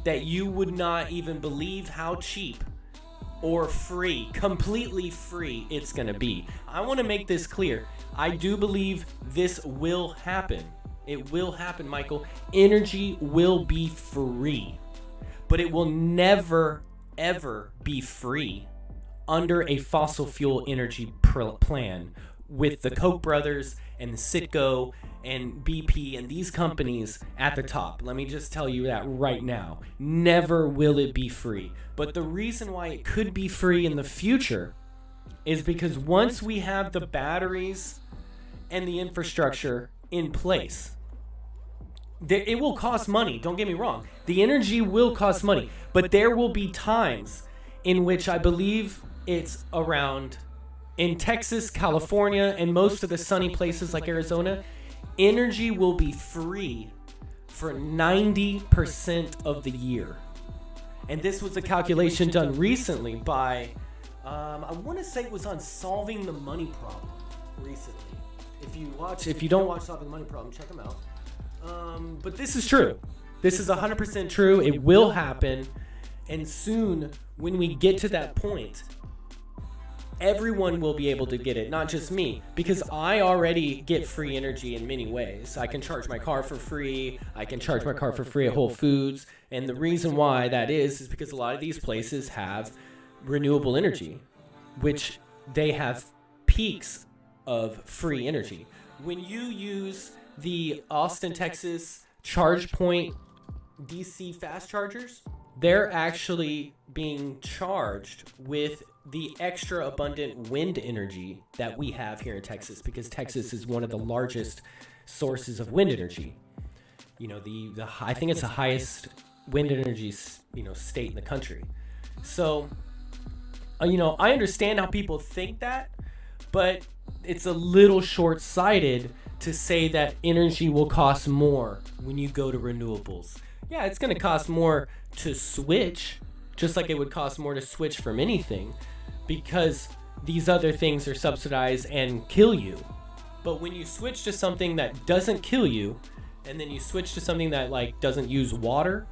that you would not even believe how cheap or free, completely free it's going to be. I want to make this clear. I do believe this will happen. It will happen, Michael. Energy will be free, but it will never, ever be free under a fossil fuel energy plan with the Koch brothers and the Citgo and BP and these companies at the top. Let me just tell you that right now. Never will it be free. But the reason why it could be free in the future is because once we have the batteries and the infrastructure in place, it will cost money. Don't get me wrong. The energy will cost money. But there will be times in which I believe it's around in Texas, California, and most of the sunny places like Arizona, energy will be free for 90% of the year. And this was a calculation done recently by, I want to say it was on Solving the Money Problem recently. If you don't watch Solving the Money Problem, check them out. But this is true. This is 100% true. It will happen. And soon, when we get to that point, everyone will be able to get it, not just me, because I already get free energy in many ways. I can charge my car for free. I can charge my car for free at Whole Foods. And the reason why that is because a lot of these places have renewable energy, which they have peaks of free energy. When you use the Austin, Texas charge point DC fast chargers, they're actually being charged with the extra abundant wind energy that we have here in Texas, because Texas is one of the largest sources of wind energy. You know, I think it's the highest wind energy, state in the country. So, I understand how people think that, but it's a little short-sighted to say that energy will cost more when you go to renewables. Yeah, it's going to cost more to switch, just like it would cost more to switch from anything, because these other things are subsidized and kill you. But when you switch to something that doesn't kill you, and then you switch to something that doesn't use water,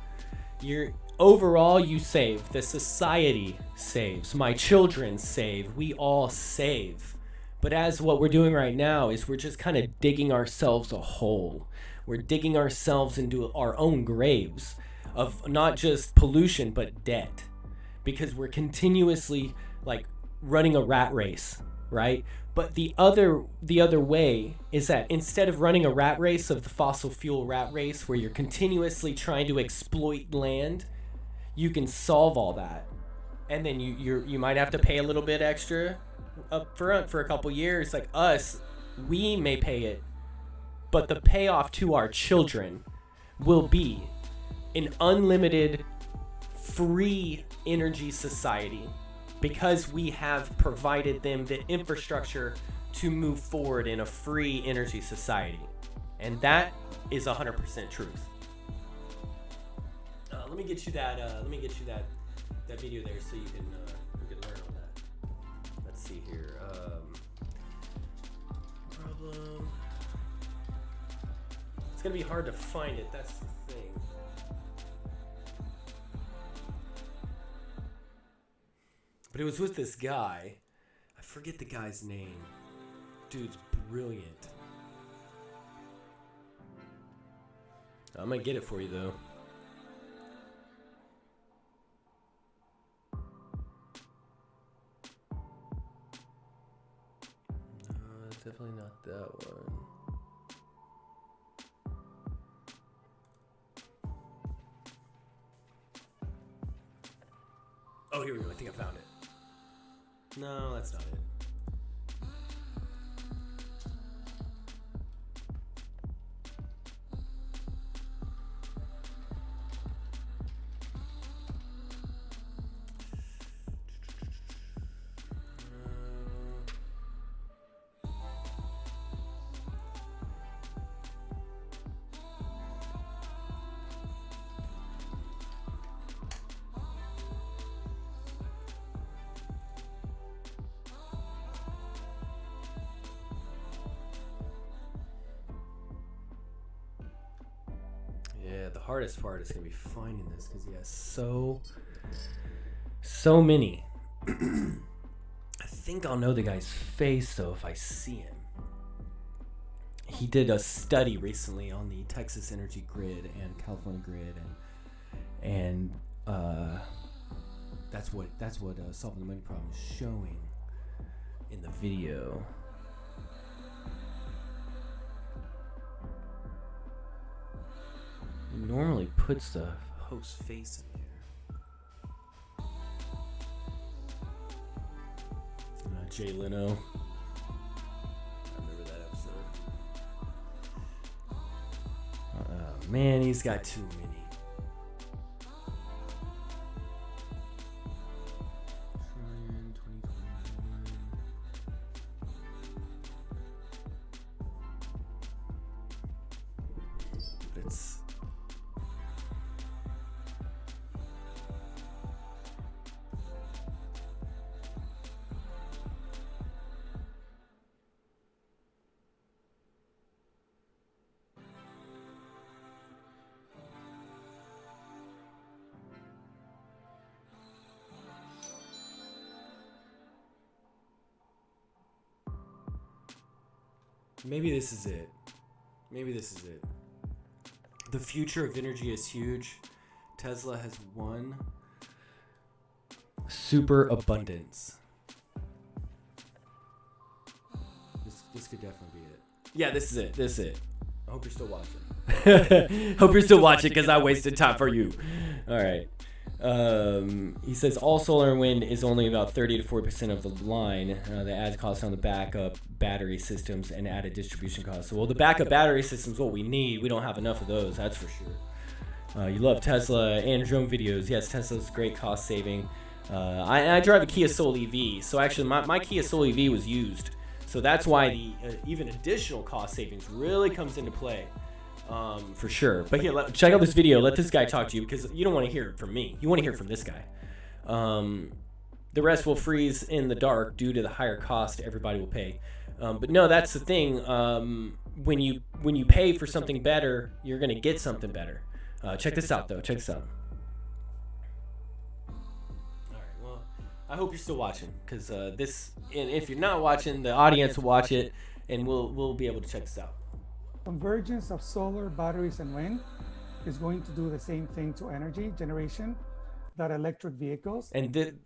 overall you save. The society saves. My children save. We all save. But as what we're doing right now is we're just kind of digging ourselves a hole. We're digging ourselves into our own graves of not just pollution but debt, because we're continuously running a rat race, right? But the other way is that instead of running a rat race of the fossil fuel rat race where you're continuously trying to exploit land, you can solve all that, and then you might have to pay a little bit extra up front for a couple years. Like us, we may pay it, but the payoff to our children will be an unlimited free energy society, because we have provided them the infrastructure to move forward in a free energy society. And that is 100% truth. Let me get you that video there so you can learn on that. Let's see here. Problem. It's gonna be hard to find it. That's the thing. But it was with this guy. I forget the guy's name. Dude's brilliant. I'm gonna get it for you though. No, it's definitely not that one. Oh, here we go. I think I found it. No, that's not it. the hardest part is going to be finding this because he has so many. I think I'll know the guy's face though if I see him. He did a study recently on the Texas energy grid and California grid, and that's what solving the money problem is showing in the video. He normally puts the host face in there. Jay Leno. I remember that episode. Man, he's got too many. It's maybe this is it. Maybe this is it. The future of energy is huge. Tesla has won. Super abundance. This could definitely be it. Yeah, this is it. This is it. I hope you're still watching. Hope you're still watching because I wasted time for you. All right. He says all solar and wind is only about 30 to 40% of the line. The added cost on the backup battery systems and added distribution costs. So, well, the backup battery systems, what we need. We don't have enough of those, that's for sure. You love Tesla and drone videos. Yes, Tesla's great cost saving. I drive a Kia Soul EV. So actually, my Kia Soul EV was used. So that's why the even additional cost savings really comes into play. For sure. But here, check out this video. Let this guy talk to you because you don't want to hear it from me. You want to hear it from this guy. The rest will freeze in the dark due to the higher cost everybody will pay. But no, that's the thing. When you pay for something better, you're going to get something better. Check this out, though. Check this out. All right. Well, I hope you're still watching because this. And if you're not watching, the audience will watch it, and we'll be able to check this out. Convergence of solar, batteries, and wind is going to do the same thing to energy generation that electric vehicles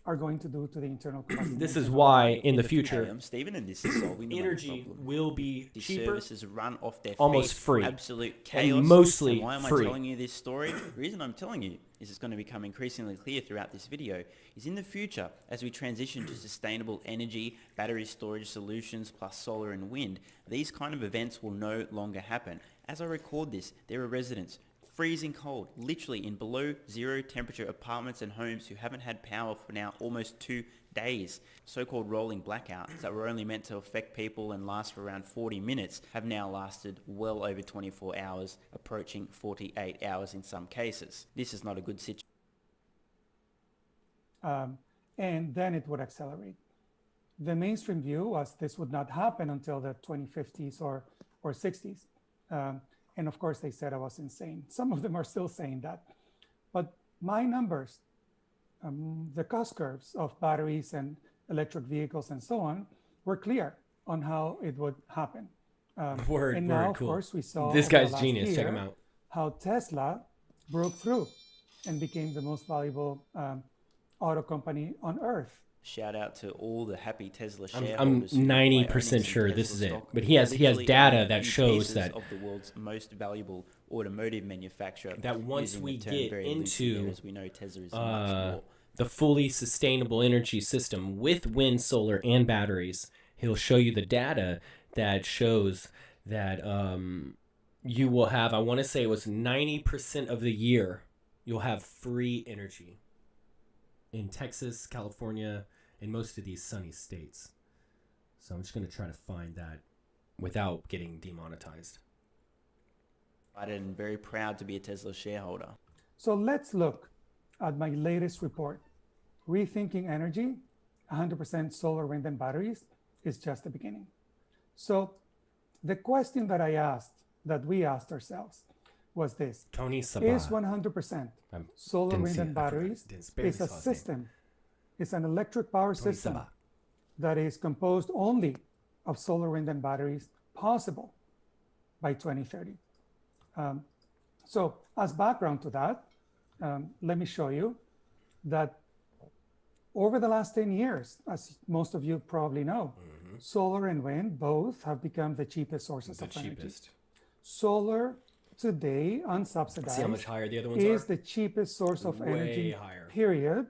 are going to do to the internal combustion. This is why in the future, I'm Stephen, and this is solving the energy problem. will be These cheaper, services run off their almost feet, free, absolute chaos, and mostly and why am free. I telling you this story? The reason I'm telling you is it's going to become increasingly clear throughout this video is in the future, as we transition to sustainable energy, battery storage solutions, plus solar and wind, these kind of events will no longer happen. As I record this, there are residents freezing cold, literally in below zero temperature apartments and homes who haven't had power for now almost 2 days. So-called rolling blackouts that were only meant to affect people and last for around 40 minutes have now lasted well over 24 hours, approaching 48 hours in some cases. This is not a good situation. And then it would accelerate. The mainstream view was this would not happen until the 2050s or 60s. And of course, they said I was insane. Some of them are still saying that. But my numbers, the cost curves of batteries and electric vehicles and so on, were clear on how it would happen. And now, of course, we saw this guy's genius. Check him out. How Tesla broke through and became the most valuable auto company on Earth. Shout out to all the happy Tesla shareholders. I'm 90% sure this is it, but he has data that shows that of the world's most valuable automotive manufacturer. That once we get into as we know, Tesla is much more. The fully sustainable energy system with wind, solar, and batteries, he'll show you the data that shows that you will have. I want to say it was 90% of the year you'll have free energy in Texas, California, and most of these sunny states. So I'm just going to try to find that without getting demonetized. I'm very proud to be a Tesla shareholder. So let's look at my latest report. Rethinking Energy, 100% solar, wind, and batteries is just the beginning. So the question that we asked ourselves was this. Tony Is Sabat. 100% Um, solar, didn't wind, see and it. I forgot. batteries Barely is a saw his name. system. It's an electric power Tony system Sabat. that is composed only of solar, wind, and batteries, possible by 2030. So as background to that, let me show you that over the last 10 years, as most of you probably know, solar and wind both have become the cheapest sources The of energy. cheapest. Solar today, See how much unsubsidized, higher the other ones is are? the cheapest source of Way energy, higher. period,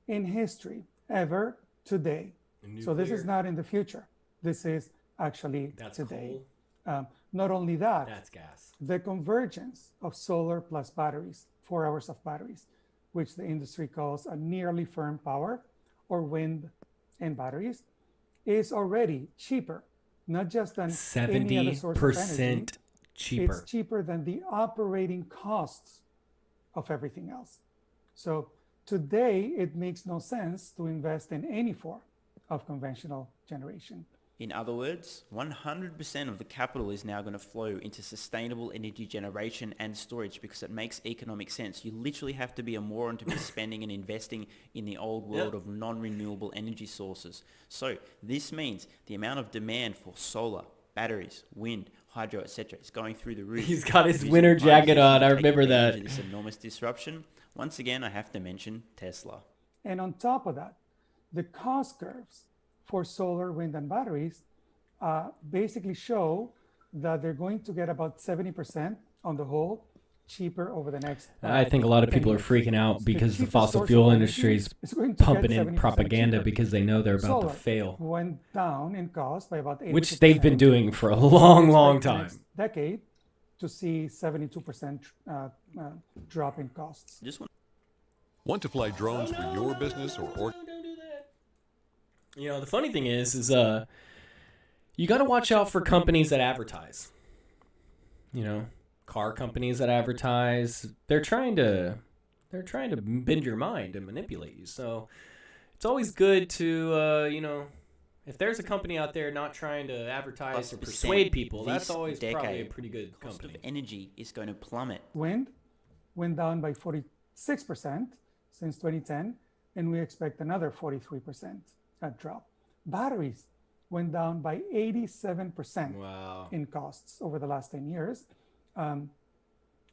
in history, ever, today. So this is Nuclear. not in the future. This is actually That's today. coal. Not only that, That's gas. the convergence of solar plus batteries, 4 hours of batteries, which the industry calls a nearly firm power, or wind and batteries, is already cheaper, not just than any other source of energy. 70% cheaper. It's cheaper than the operating costs of everything else. So today, it makes no sense to invest in any form of conventional generation. In other words, 100% of the capital is now going to flow into sustainable energy generation and storage because it makes economic sense. You literally have to be a moron to be spending and investing in the old world of non-renewable energy sources. So this means the amount of demand for solar, batteries, wind, hydro, etc. is going through the roof. He's got his Using winter time jacket to on. I take remember advantage that. of this enormous disruption. Once again, I have to mention Tesla. And on top of that, the cost curves for solar, wind, and batteries basically show that they're going to get about 70% on the whole cheaper over the next. I think a lot of 10 people are years. freaking out The because the cheapest fossil source fuel of industry energy is is going to get pumping in 70% propaganda cheaper. because they know they're about Solar to fail, went down in cost by about 80%. which they've been doing for a long, long Expect the time. next decade to see 72% drop in costs. Just want Want to fly drones for your business or You know, the funny thing is you got to watch out for companies that advertise. You know, car companies that advertise. They're trying to bend your mind and manipulate you. So it's always good to you know, if there's a company out there not trying to advertise or persuade people, that's this always probably a decade, pretty good cost company. of energy is going to plummet. Wind went down by 46% since 2010, and we expect another 43% drop. Batteries went down by 87% Wow. in costs over the last 10 years.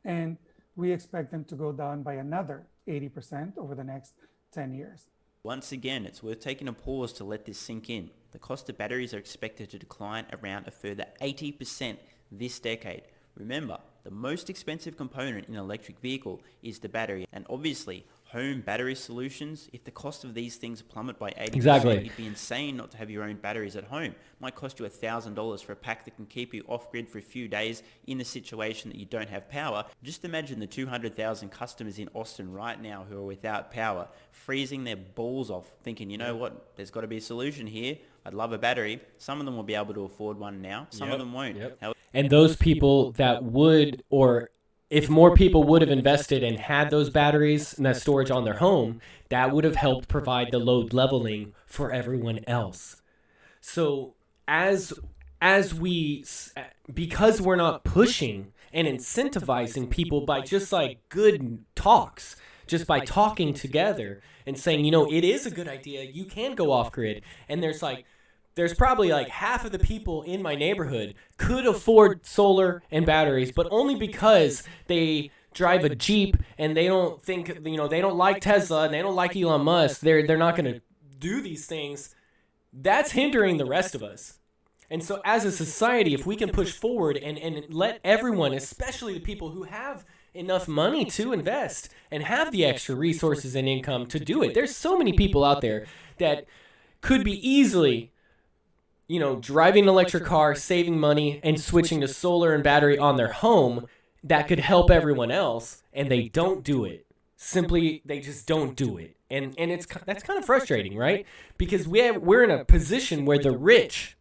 And we expect them to go down by another 80% over the next 10 years. Once again, it's worth taking a pause to let this sink in. The cost of batteries are expected to decline around a further 80% this decade. Remember, the most expensive component in an electric vehicle is the battery, and obviously, home battery solutions, if the cost of these things plummet by 80%, Exactly. it'd be insane not to have your own batteries at home. It might cost you $1,000 for a pack that can keep you off-grid for a few days in the situation that you don't have power. Just imagine the 200,000 customers in Austin right now who are without power, freezing their balls off, thinking, you know what, there's got to be a solution here. I'd love a battery. Some of them will be able to afford one now. Some of them won't. And those people that would, or if more people would have invested and had those batteries and that storage on their home, that would have helped provide the load leveling for everyone else. So as we, because we're not pushing and incentivizing people by just like good talks, just by talking together and saying, you know, it is a good idea, you can go off grid, and there's probably like half of the people in my neighborhood could afford solar and batteries, but only because they drive a Jeep and they don't think, you know, they don't like Tesla and they don't like Elon Musk. They're not going to do these things. That's hindering the rest of us. And so as a society, if we can push forward and let everyone, especially the people who have enough money to invest and have the extra resources and income to do it. There's so many people out there that could be easily, you know, driving an electric car, saving money, and switching to solar and battery on their home that could help everyone else, and they don't do it. Simply, they just don't do it. And that's kind of frustrating, right? Because we're in a position where the rich,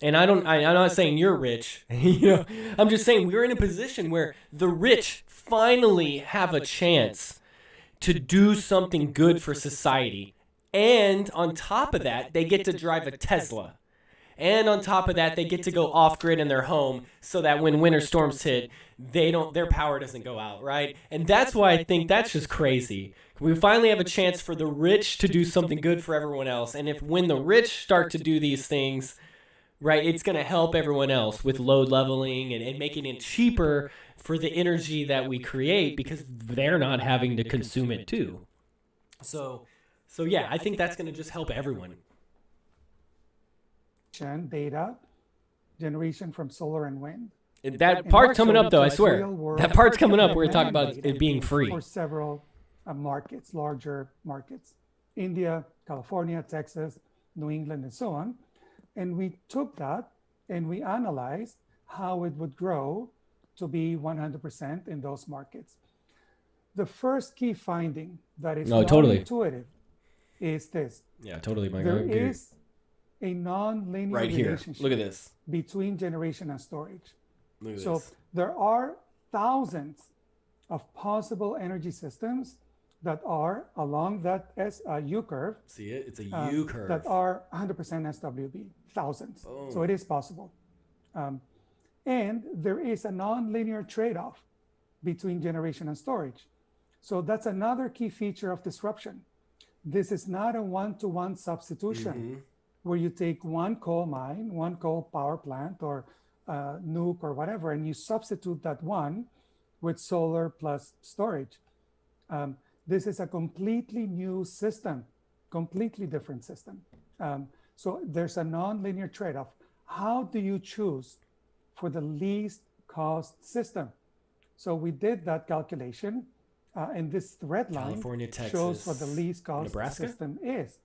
and I'm not saying you're rich, you know, I'm just saying we're in a position where the rich finally have a chance to do something good for society. And on top of that, they get to drive a Tesla. And on top of that, they get to go off-grid in their home so that when winter storms hit, their power doesn't go out, right? And that's why I think that's just crazy. We finally have a chance for the rich to do something good for everyone else. And when the rich start to do these things, right, it's going to help everyone else with load leveling and making it cheaper for the energy that we create because they're not having to consume it too. So yeah, I think that's going to just help everyone. Data generation from solar and wind. That part's coming up, though, I swear. That part's coming up where we talk about it being free. For several markets, larger markets. India, California, Texas, New England, and so on. And we took that and we analyzed how it would grow to be 100% in those markets. The first key finding that is intuitive is this. Yeah, totally. There is a non-linear right here. relationship Look at this. between generation and storage. Look at So this. there are thousands of possible energy systems that are along that U curve. See it? It's a U curve. That are 100% SWB, thousands. Boom. So it is possible. And there is a non-linear trade-off between generation and storage. So that's another key feature of disruption. This is not a one-to-one substitution where you take one coal mine, one coal power plant or nuke or whatever, and you substitute that one with solar plus storage. This is a completely new system, completely different system. So there's a non-linear trade-off. How do you choose for the least cost system? So we did that calculation, and this red line California, Texas, shows what the least cost Nebraska? system is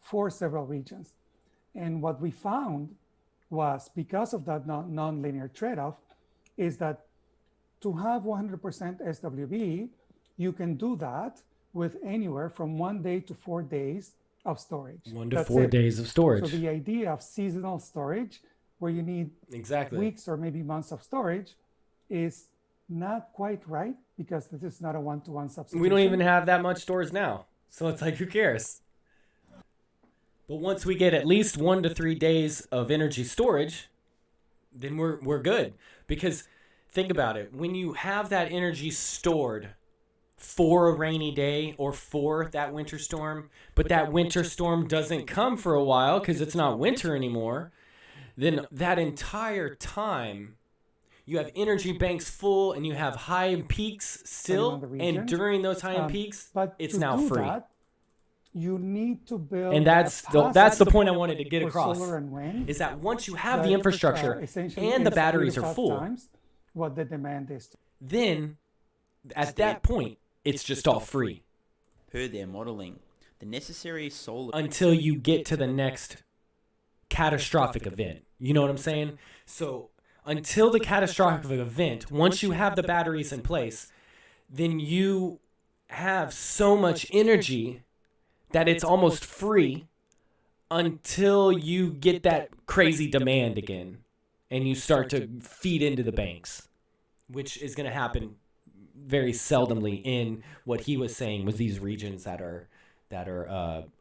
for several regions. And what we found was, because of that non-linear trade-off, is that to have 100% SWB, you can do that with anywhere from 1 day to 4 days of storage. 1 to 4 days of storage. So the idea of seasonal storage, where you need weeks or maybe months of storage, is not quite right, because this is not a one-to-one substitution. We don't even have that much storage now. So it's like, who cares? But once we get at least 1 to 3 days of energy storage, then we're good. Because think about it. When you have that energy stored for a rainy day or for that winter storm, but that winter storm doesn't come for a while because it's not winter anymore, then that entire time you have energy banks full and you have high peaks still, and during those high peaks, it's now free. That, you need to build, and that's the point I wanted to get across, solar and wind, is that once you have the infrastructure and the batteries are full, what the demand is, then at that point it's just all free. Per their modeling, the necessary solar until you get to the next catastrophic event. You know what I'm saying? So until the catastrophic event, once you have the batteries in place, then you have so much energy that it's almost free until you get that crazy demand again and you start to feed into the banks, which is going to happen very seldomly in what he was saying was these regions that are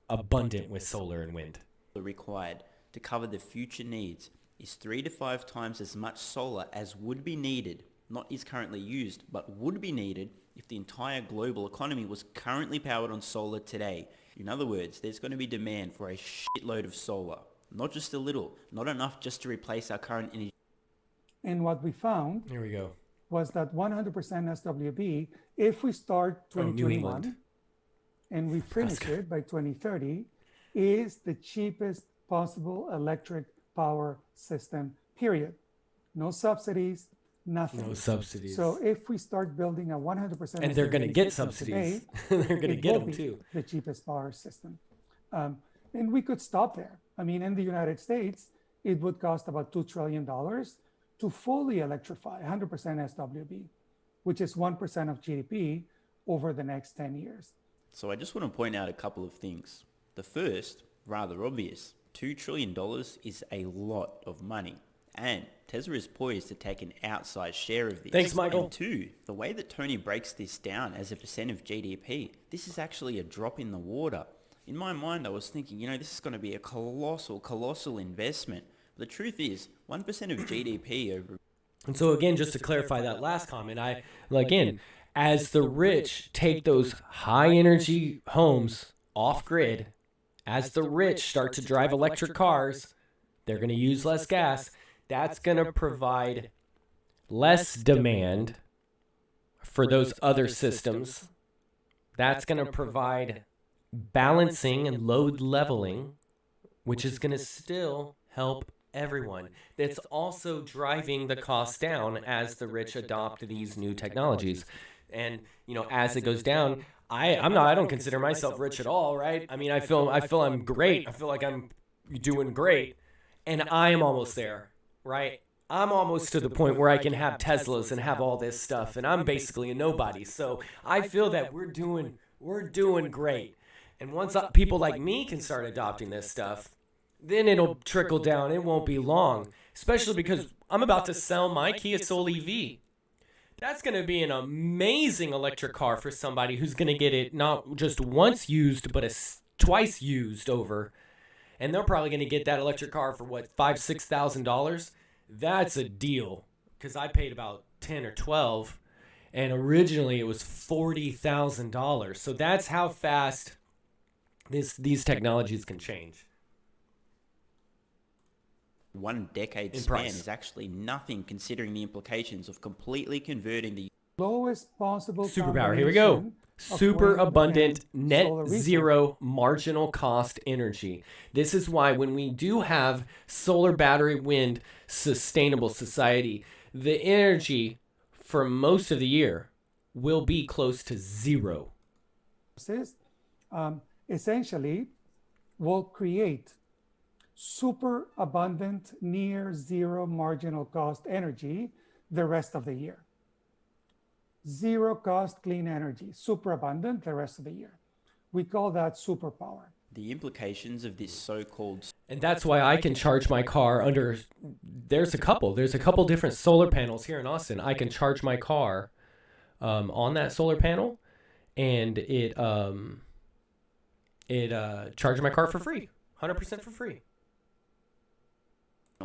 abundant with solar and wind. Required to cover the future needs is 3 to 5 times as much solar as would be needed, not is currently used, but would be needed if the entire global economy was currently powered on solar today. In other words, there's going to be demand for a shitload of solar, not just a little, not enough just to replace our current energy. And what we found here we go was that 100% SWB, if we start 2021 and we finish it by 2030, is the cheapest possible electric power system, period. No subsidies, nothing. No subsidies. So if we start building a 100%, and they're going to get subsidies, today, they're going to get them too. The cheapest power system, and we could stop there. I mean, in the United States, it would cost about $2 trillion to fully electrify 100% SWB, which is 1% of GDP over the next 10 years. So I just want to point out a couple of things. The first, rather obvious, $2 trillion is a lot of money. And Tesla is poised to take an outsized share of this. Thanks, Michael. And two, the way that Tony breaks this down as a percent of GDP, this is actually a drop in the water. In my mind, I was thinking, this is going to be a colossal investment. But the truth is, 1% of GDP over... And so again, just to clarify that last comment, again, as the rich take those high energy homes off grid, as the rich start to drive electric cars, they're going to use less gas. That's going to provide less demand for those other systems. That's going to provide balancing and load leveling, which is going to still help everyone. It's also driving the cost down as the rich adopt these new technologies. And, you know, as it goes down, I don't consider myself rich at all, right? I mean, I feel I'm great. I feel like I'm doing great. And I am almost there, right? I'm almost to the point where I can have Teslas and have all this stuff, and I'm basically a nobody. So I feel that we're doing great. And once people like me can start adopting this stuff, then it'll trickle down. It won't be long, especially because I'm about to sell my Kia Soul EV. That's going to be an amazing electric car for somebody who's going to get it not just once used, but twice used over. And they're probably going to get that electric car for what, $5,000-$6,000? That's a deal, because I paid about 10 or 12, and originally it was $40,000. So that's how fast these technologies can change. 1 decade span is actually nothing considering the implications of completely converting the lowest possible superpower. Here we go. Super abundant net zero marginal cost energy. This is why when we do have solar, battery, wind, sustainable society, the energy for most of the year will be close to zero. Essentially will create super abundant near zero marginal cost energy the rest of the year. Zero cost clean energy, super abundant the rest of the year. We call that superpower. The implications of this so-called... And that's why I can charge my car under... There's a couple different solar panels here in Austin. I can charge my car on that solar panel, and it charges my car for free, 100% for free.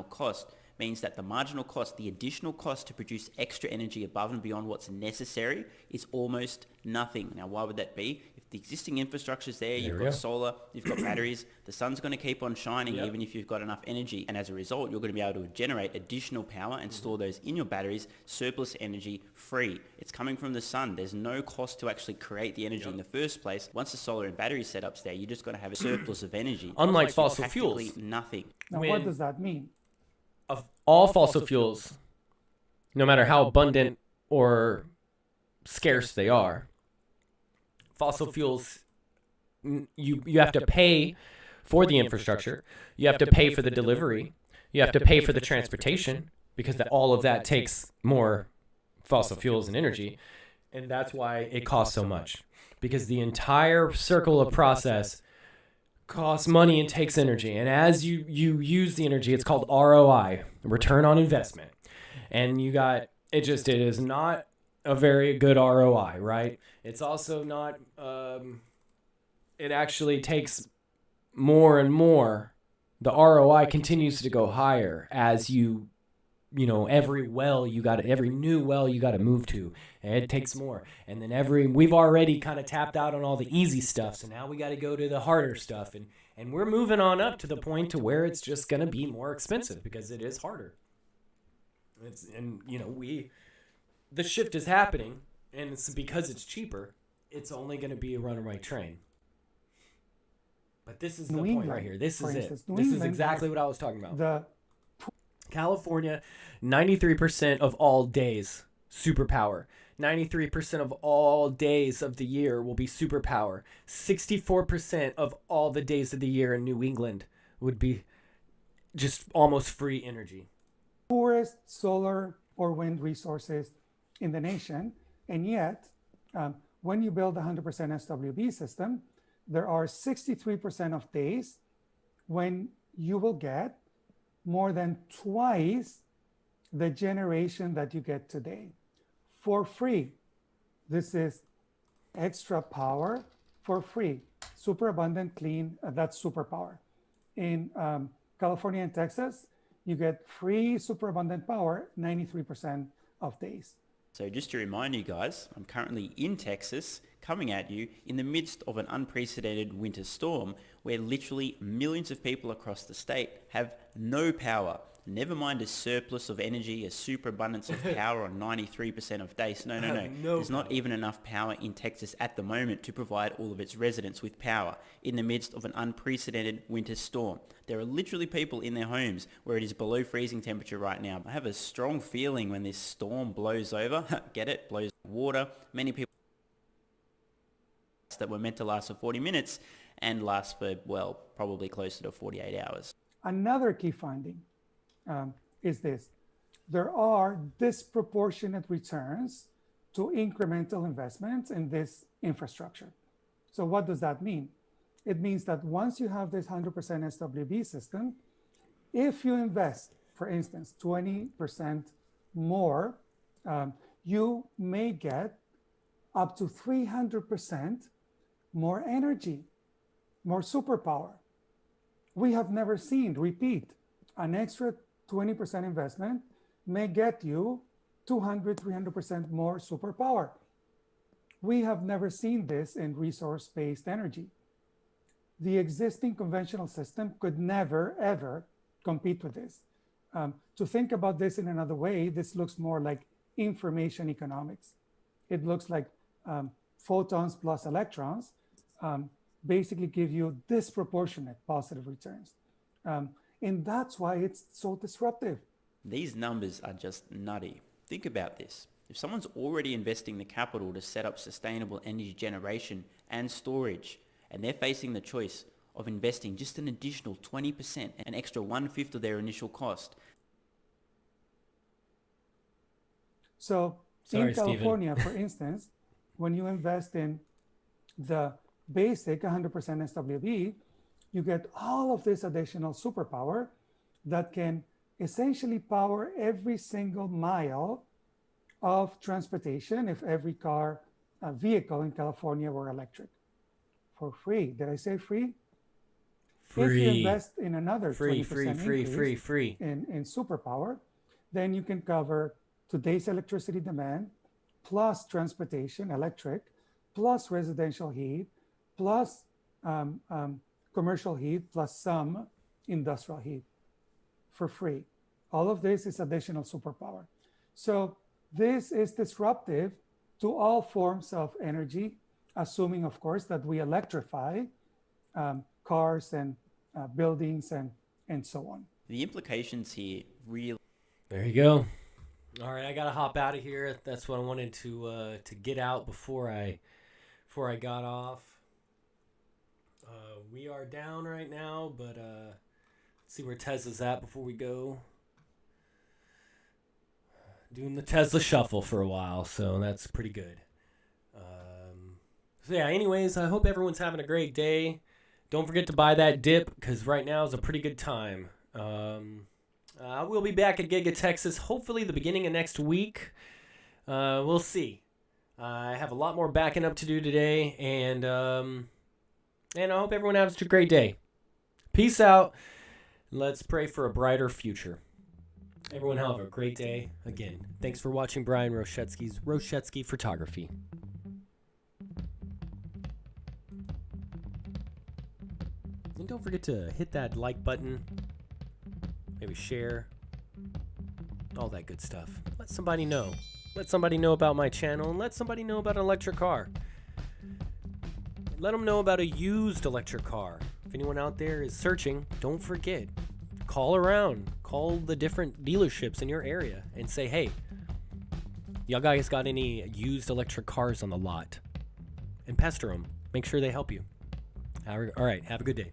Cost means that the marginal cost, the additional cost to produce extra energy above and beyond what's necessary is almost nothing. Now, why would that be? If the existing infrastructure is there, you've got solar, you've got batteries, the sun's going to keep on shining even if you've got enough energy. And as a result, you're going to be able to generate additional power and store those in your batteries, surplus energy free. It's coming from the sun. There's no cost to actually create the energy in the first place. Once the solar and battery setup's there, you're just going to have a surplus of energy. Unlike fossil fuels. Nothing. Now, what does that mean? Of all fossil fuels, no matter how abundant or scarce they are, fossil fuels, you have to pay for the infrastructure, you have to pay for the delivery, you have to pay for the transportation, because all of that takes more fossil fuels and energy, and that's why it costs so much, because the entire circle of process costs money and takes energy. And as you use the energy, it's called ROI, return on investment. And it is not a very good ROI, right? It's also not, it actually takes more and more. The ROI continues to go higher as every new well you got to move to, and it takes more. And then we've already kind of tapped out on all the easy stuff, so now we got to go to the harder stuff, and we're moving on up to the point to where it's just going to be more expensive because it is harder. The shift is happening, and it's because it's cheaper. It's only going to be a runaway train. But this is the point right here. This is it. This is exactly what I was talking about. California, 93% of all days, superpower. 93% of all days of the year will be superpower. 64% of all the days of the year in New England would be just almost free energy. Poorest solar or wind resources in the nation, and yet when you build a 100% SWB system, there are 63% of days when you will get more than twice the generation that you get today for free. This is extra power for free. Super abundant, clean, that's superpower. In California and Texas, you get free superabundant power 93% of days. So just to remind you guys, I'm currently in Texas, coming at you in the midst of an unprecedented winter storm where literally millions of people across the state have no power. Never mind a surplus of energy, a superabundance of power on 93% of days. No. There's not even enough power in Texas at the moment to provide all of its residents with power in the midst of an unprecedented winter storm. There are literally people in their homes where it is below freezing temperature right now. I have a strong feeling when this storm blows over, get it, blows water. Many people that were meant to last for 40 minutes and last for, well, probably closer to 48 hours. Another key finding is this. There are disproportionate returns to incremental investments in this infrastructure. So what does that mean? It means that once you have this 100% SWB system, if you invest, for instance, 20% more, you may get up to 300% more energy, more superpower. We have never seen, repeat, an extra 20% investment may get you 200, 300% more superpower. We have never seen this in resource-based energy. The existing conventional system could never, ever compete with this. To think about this in another way, this looks more like information economics. It looks like photons plus electrons basically give you disproportionate positive returns. And that's why it's so disruptive. These numbers are just nutty. Think about this. If someone's already investing the capital to set up sustainable energy generation and storage, and they're facing the choice of investing just an additional 20%, an extra 1/5 of their initial cost. So in California, for instance, when you invest in the basic 100% SWB, you get all of this additional superpower that can essentially power every single mile of transportation if every car, vehicle in California were electric. For free. Did I say free? Free. If you invest in another Free, 20% free. in superpower, then you can cover today's electricity demand, plus transportation, electric, plus residential heat, plus commercial heat, plus some industrial heat for free. All of this is additional superpower. So this is disruptive to all forms of energy, assuming, of course, that we electrify cars and buildings and so on. The implications here really... There you go. All right, I gotta hop out of here. That's what I wanted to get out before I got off. We are down right now, but let's see where Tesla's at before we go. Doing the Tesla shuffle for a while, so that's pretty good. So yeah, anyways, I hope everyone's having a great day. Don't forget to buy that dip, because right now is a pretty good time. I will be back at Giga Texas, hopefully the beginning of next week. We'll see. I have a lot more backing up to do today, and I hope everyone has a great day. Peace out. Let's pray for a brighter future. Everyone have a great day. Again, thanks for watching Brian Roschetzky's Roschetzky Photography. And don't forget to hit that like button, maybe share, all that good stuff. Let somebody know. Let somebody know about my channel, and let somebody know about an electric car. Let them know about a used electric car. If anyone out there is searching, don't forget. Call around. Call the different dealerships in your area and say, hey, y'all guys got any used electric cars on the lot? And pester them. Make sure they help you. All right, have a good day.